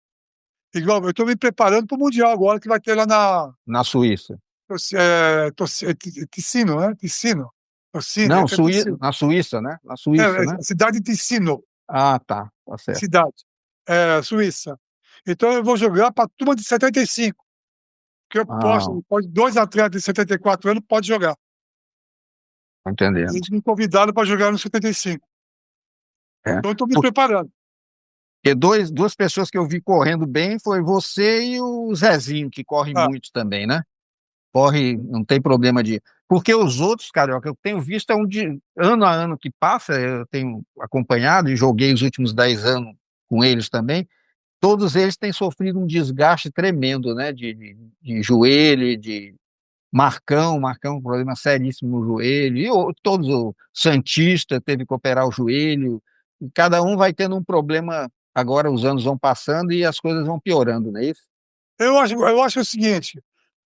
igual, eu estou me preparando para o Mundial agora, que vai ter lá na Na Suíça. Ticino, né? Ticino. Ticino, Não, é Ticino. Na Suíça, né? Na Suíça, né? A cidade de Ticino, Ah, tá certo. cidade, Suíça. Então eu vou jogar para a turma de 75, que Ah, pode, 2 atletas de 74 anos pode jogar. entendendo. Eles me convidaram para jogar no 75. É. Então eu estou me preparando. Porque duas pessoas que eu vi correndo bem foi você e o Zezinho, que corre Ah, muito também, né? Corre, não tem problema de. Porque os outros, Carioca, eu tenho visto de ano a ano que passa, eu tenho acompanhado e joguei os últimos 10 anos com eles também. Todos eles têm sofrido um desgaste tremendo, né? De joelho, de Marcão, um problema seríssimo no joelho, e todos, o Santista teve que operar o joelho, e cada um vai tendo um problema. Agora os anos vão passando e as coisas vão piorando, não é isso? eu acho o seguinte,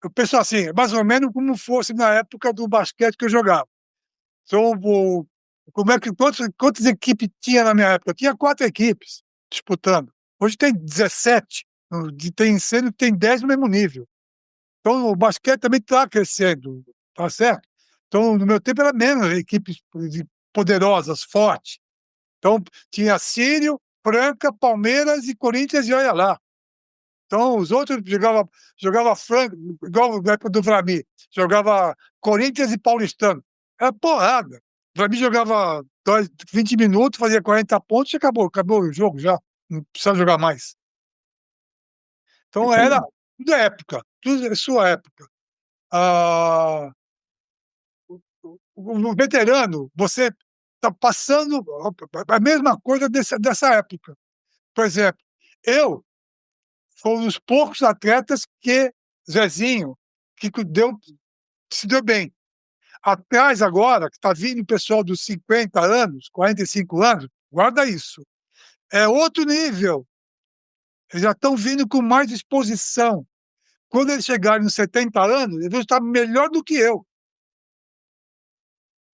eu penso assim, mais ou menos como fosse na época do basquete que eu jogava. Então, como é que quantas equipes tinha na minha época? Tinha 4 equipes disputando. Hoje tem 17, tem 10 no mesmo nível. Então o basquete também está crescendo, tá certo? Então no meu tempo era menos equipes poderosas, fortes. Então tinha Sírio, Franca, Palmeiras e Corinthians e olha lá. Então os outros jogava Franca, igual na época do Vlamir, jogava Corinthians e Paulistano. Era porrada. O Vlamir jogava 20 minutos, fazia 40 pontos e acabou o jogo já. Não precisa jogar mais. Então era Entendeu? tudo é época, tudo é sua época. Ah, no veterano, você está passando a mesma coisa dessa época. Por exemplo, eu fui um dos poucos atletas que Zezinho, que se deu bem. Atrás agora, que está vindo o pessoal dos 50 anos, 45 anos, guarda isso. É outro nível. Eles já estão vindo com mais disposição. Quando eles chegarem nos 70 anos, eles vão estar melhor do que eu.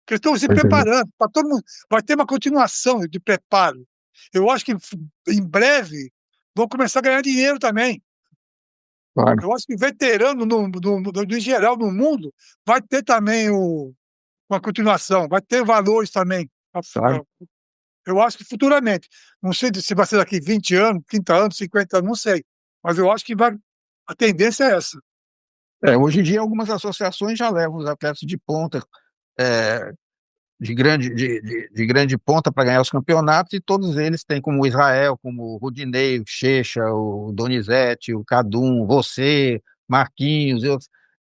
Porque estão se Entendeu? preparando. Para todo mundo. Vai ter uma continuação de preparo. Eu acho que em breve vão começar a ganhar dinheiro também. Claro. Eu acho que veterano, em geral, no mundo, vai ter também uma continuação, vai ter valores também. Claro. Eu acho que futuramente. Não sei se vai ser daqui 20 anos, 30 anos, 50 anos, não sei. Mas eu acho que a tendência é essa. Hoje em dia, algumas associações já levam os atletas de ponta, é, de grande ponta para ganhar os campeonatos, e todos eles têm como o Israel, como o Rudinei, o Checha, o Donizete, o Cadum, você, Marquinhos,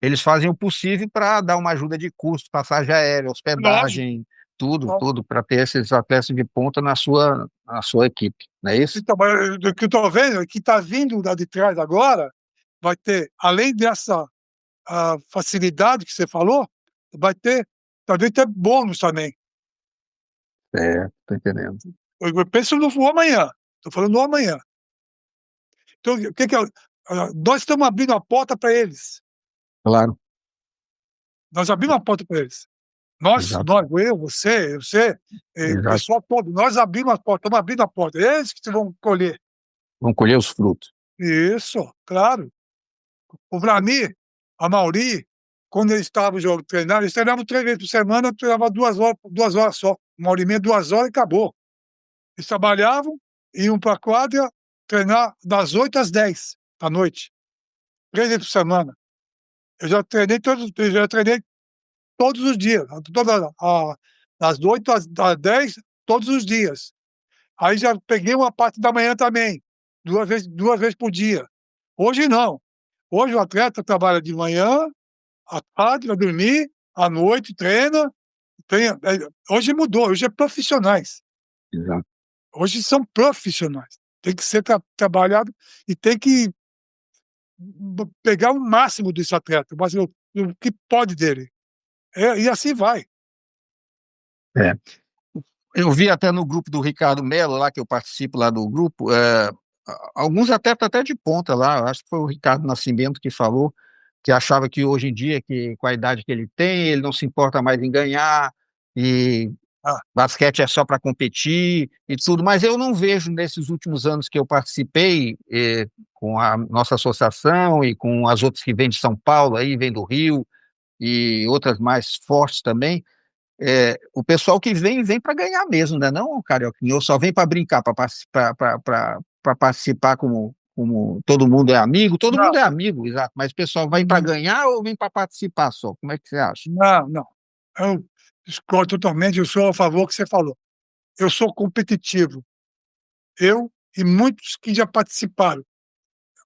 eles fazem o possível para dar uma ajuda de custo, passagem aérea, Lógico. hospedagem, tudo para ter esses atletas de ponta na sua equipe, não é isso? Então, mas o que eu estou vendo, o que está vindo lá de trás agora, vai ter, além dessa facilidade que você falou, vai ter, talvez ter bônus também. Tô entendendo. Eu penso no amanhã, estou falando no amanhã. Então, o que nós estamos abrindo a porta para eles. Claro, Nós abrimos a porta para eles. Nós, exato, você, o exato. pessoal todo, nós abrimos a porta, estamos abrindo a porta. Eles que vão colher. Vão colher os frutos. Isso, claro. O Vlamir, a Mauri, quando eles estavam treinando, eles treinavam 3 vezes por semana, treinava 2 horas só. 1 hora e meia, 2 horas e acabou. Eles trabalhavam, iam para a quadra, treinar das 8 às 10 da noite. 3 vezes por semana. Eu já treinei todos os dias, das 8 às 10, todos os dias. Aí já peguei uma parte da manhã também, duas vezes por dia. Hoje não. Hoje o atleta trabalha de manhã, à tarde vai dormir, à noite treina. Hoje mudou, hoje é profissionais. Exato. Hoje são profissionais. Tem que ser trabalhado e tem que pegar o máximo desse atleta, o que pode dele. E assim vai. É. Eu vi até no grupo do Ricardo Mello, lá que eu participo lá do grupo, alguns atletas até de ponta lá, acho que foi o Ricardo Nascimento que falou, que achava que hoje em dia, que com a idade que ele tem, ele não se importa mais em ganhar, e Ah, basquete é só para competir e tudo, mas eu não vejo nesses últimos anos que eu participei, com a nossa associação e com as outras que vêm de São Paulo, aí vem do Rio, e outras mais fortes também, o pessoal que vem para ganhar mesmo, né? Não, Carioquinha, ou só vem para brincar, para participar como todo não, mundo é amigo, exato, mas o pessoal vai para ganhar ou vem para participar só? Como é que você acha? não. Eu discordo totalmente, eu sou a favor que você falou. Eu sou competitivo. Eu e muitos que já participaram.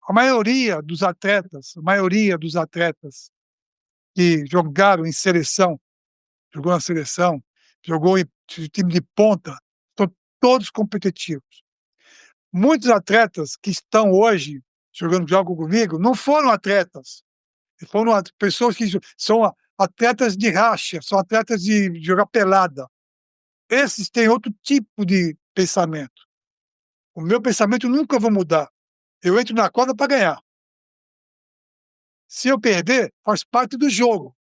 A maioria dos atletas que jogou na seleção, jogou em time de ponta, são todos competitivos. Muitos atletas que estão hoje jogam comigo não foram atletas, foram pessoas que são atletas de racha, são atletas de jogar pelada. Esses têm outro tipo de pensamento. O meu pensamento nunca vai mudar. Eu entro na quadra para ganhar. Se eu perder, faz parte do jogo.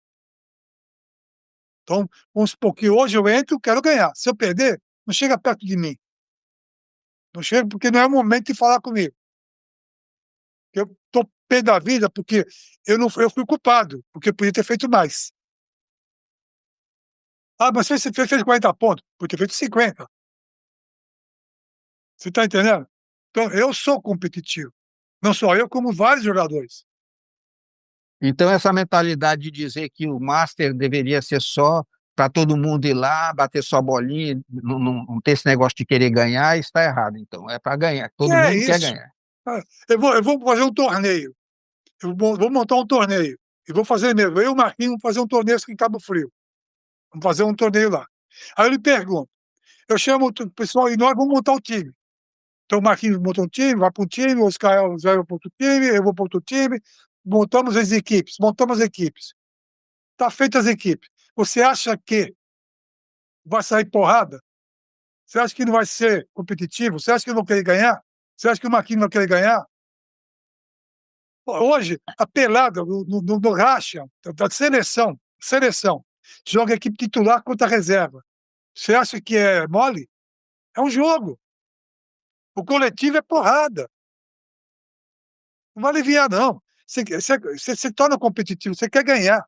Então, vamos supor que hoje eu entro, quero ganhar. Se eu perder, não chega perto de mim. Não chega porque não é o momento de falar comigo. Eu estou pé da vida porque eu fui culpado, porque eu podia ter feito mais. Ah, mas você fez 40 pontos, podia ter feito 50. Você está entendendo? Então, eu sou competitivo. Não só eu, como vários jogadores. Então, essa mentalidade de dizer que o Master deveria ser só para todo mundo ir lá, bater só bolinha, não ter esse negócio de querer ganhar, está errado. Então, é para ganhar, Que todo é mundo quer isso? ganhar. Eu vou fazer um torneio. Eu vou montar um torneio. E vou fazer mesmo. Eu e o Marquinhos vamos fazer um torneio aqui em Cabo Frio. Vamos fazer um torneio lá. Aí eu lhe pergunto, eu chamo o pessoal e nós vamos montar o time. Então o Marquinhos monta um time, vai para um time, o Israel vai para outro time, eu vou para outro time, montamos as equipes. Está feitas as equipes. Você acha que vai sair porrada? Você acha que não vai ser competitivo? Você acha que eu vou querer ganhar? Você acha que o Marquinhos vai querer ganhar? Hoje, a pelada no racha, da seleção, joga a equipe titular contra a reserva. Você acha que é mole? É um jogo. O coletivo é porrada. Não vai aliviar, não. Você se torna competitivo, você quer ganhar.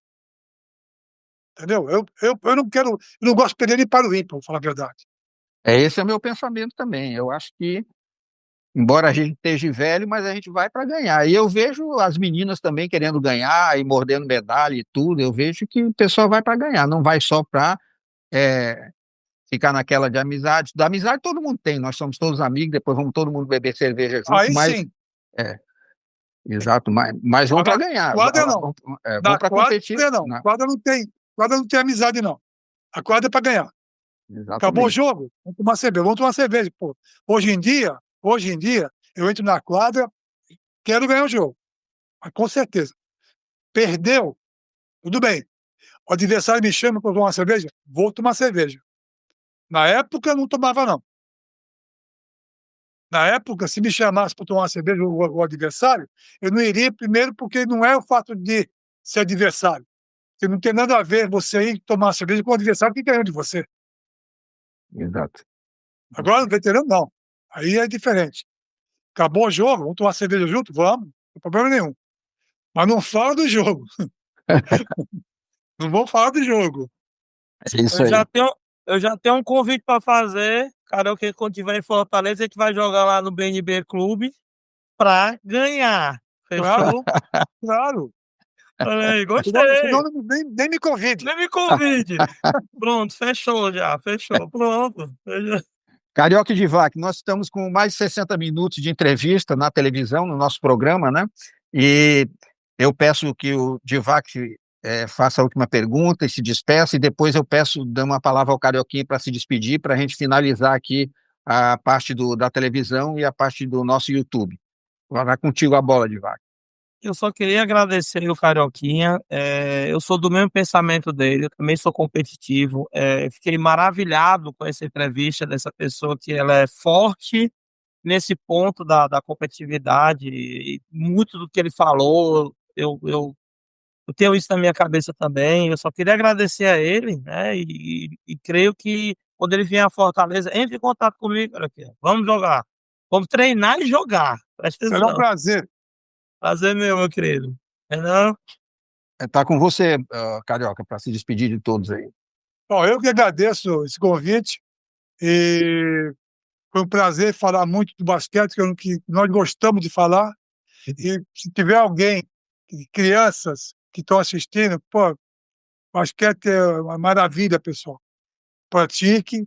Entendeu? Eu não quero, eu não gosto de perder nem para o ímpar, para falar a verdade. Esse é o meu pensamento também. Eu acho que, embora a gente esteja velho, mas a gente vai para ganhar. E eu vejo as meninas também querendo ganhar e mordendo medalha e tudo. Eu vejo que o pessoal vai para ganhar, não vai só para ficar naquela de amizade. Da amizade todo mundo tem, nós somos todos amigos, depois vamos todo mundo beber cerveja junto, Aí mas sim. é, exato, mas vamos para Agora, ganhar, quadra não. vamos Na para competir. quadra não. Não, Quadra não tem amizade, não. A quadra é para ganhar. Acabou o exatamente. jogo, vamos tomar cerveja. Pô. Hoje em dia, eu entro na quadra, quero ganhar o jogo. Mas com certeza. Perdeu, tudo bem. O adversário me chama para tomar uma cerveja, vou tomar cerveja. Na época, eu não tomava, não. Na época, se me chamasse para tomar uma cerveja o adversário, eu não iria primeiro porque não é o fato de ser adversário. Porque não tem nada a ver você ir tomar uma cerveja com o adversário que ganhou de você. Exato. Agora, no veterano, não. Aí é diferente. Acabou o jogo, vamos tomar cerveja junto? Vamos, não tem problema nenhum. Mas não fala do jogo. Não vou falar do jogo. É isso Eu aí. já tenho, eu já tenho um convite para fazer. Cara, que quando tiver em Fortaleza, a gente vai jogar lá no BNB Clube para ganhar. Claro, Fechou? claro. Olha aí, Senão gostei. nem me convide. Nem me convide. Pronto, fechou já, fechou. Pronto. Carioca e Divac, nós estamos com mais de 60 minutos de entrevista na televisão, no nosso programa, né? E eu peço que o Divac faça a última pergunta e se despeça, e depois eu peço, dar uma palavra ao Carioquinha para se despedir, para a gente finalizar aqui a parte da televisão e a parte do nosso YouTube. Vai contigo a bola, Divac. Eu só queria agradecer o Carioquinha, eu sou do mesmo pensamento dele, eu também sou competitivo, fiquei maravilhado com essa entrevista dessa pessoa que ela é forte nesse ponto da competitividade, e muito do que ele falou, eu tenho isso na minha cabeça também. Eu só queria agradecer a ele, né, e creio que quando ele vier a Fortaleza, entre em contato comigo, Carioquinha, vamos jogar, vamos treinar e jogar, presta Será um atenção. prazer. Prazer meu querido. Não? Está com você, Carioca, para se despedir de todos aí. Bom, eu que agradeço esse convite e foi um prazer falar muito do basquete, que nós gostamos de falar. E se tiver alguém, crianças que estão assistindo, pô, basquete é uma maravilha, pessoal. Pratique,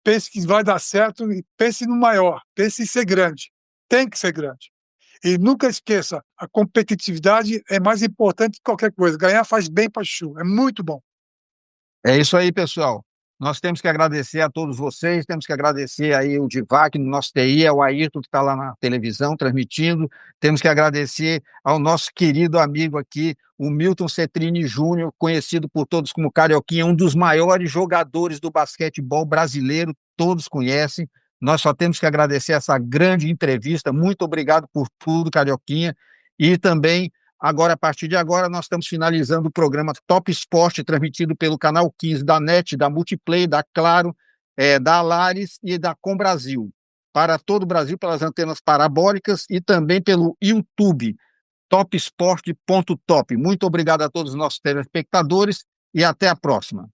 pense que vai dar certo e pense no maior, pense em ser grande. Tem que ser grande. E nunca esqueça, a competitividade é mais importante que qualquer coisa. Ganhar faz bem para chuva, é muito bom. É isso aí, pessoal. Nós temos que agradecer a todos vocês, temos que agradecer aí o Divac no nosso TI, ao Ayrton que está lá na televisão transmitindo, temos que agradecer ao nosso querido amigo aqui, o Milton Cetrini Júnior, conhecido por todos como Carioquinha, um dos maiores jogadores do basquetebol brasileiro, todos conhecem. Nós só temos que agradecer essa grande entrevista. Muito obrigado por tudo, Carioquinha. E também, agora, a partir de agora, nós estamos finalizando o programa Top Esporte, transmitido pelo canal 15 da NET, da Multiplay, da Claro, da Alaris e da Com Brasil, para todo o Brasil, pelas antenas parabólicas e também pelo YouTube, topsport.top. Muito obrigado a todos os nossos telespectadores e até a próxima.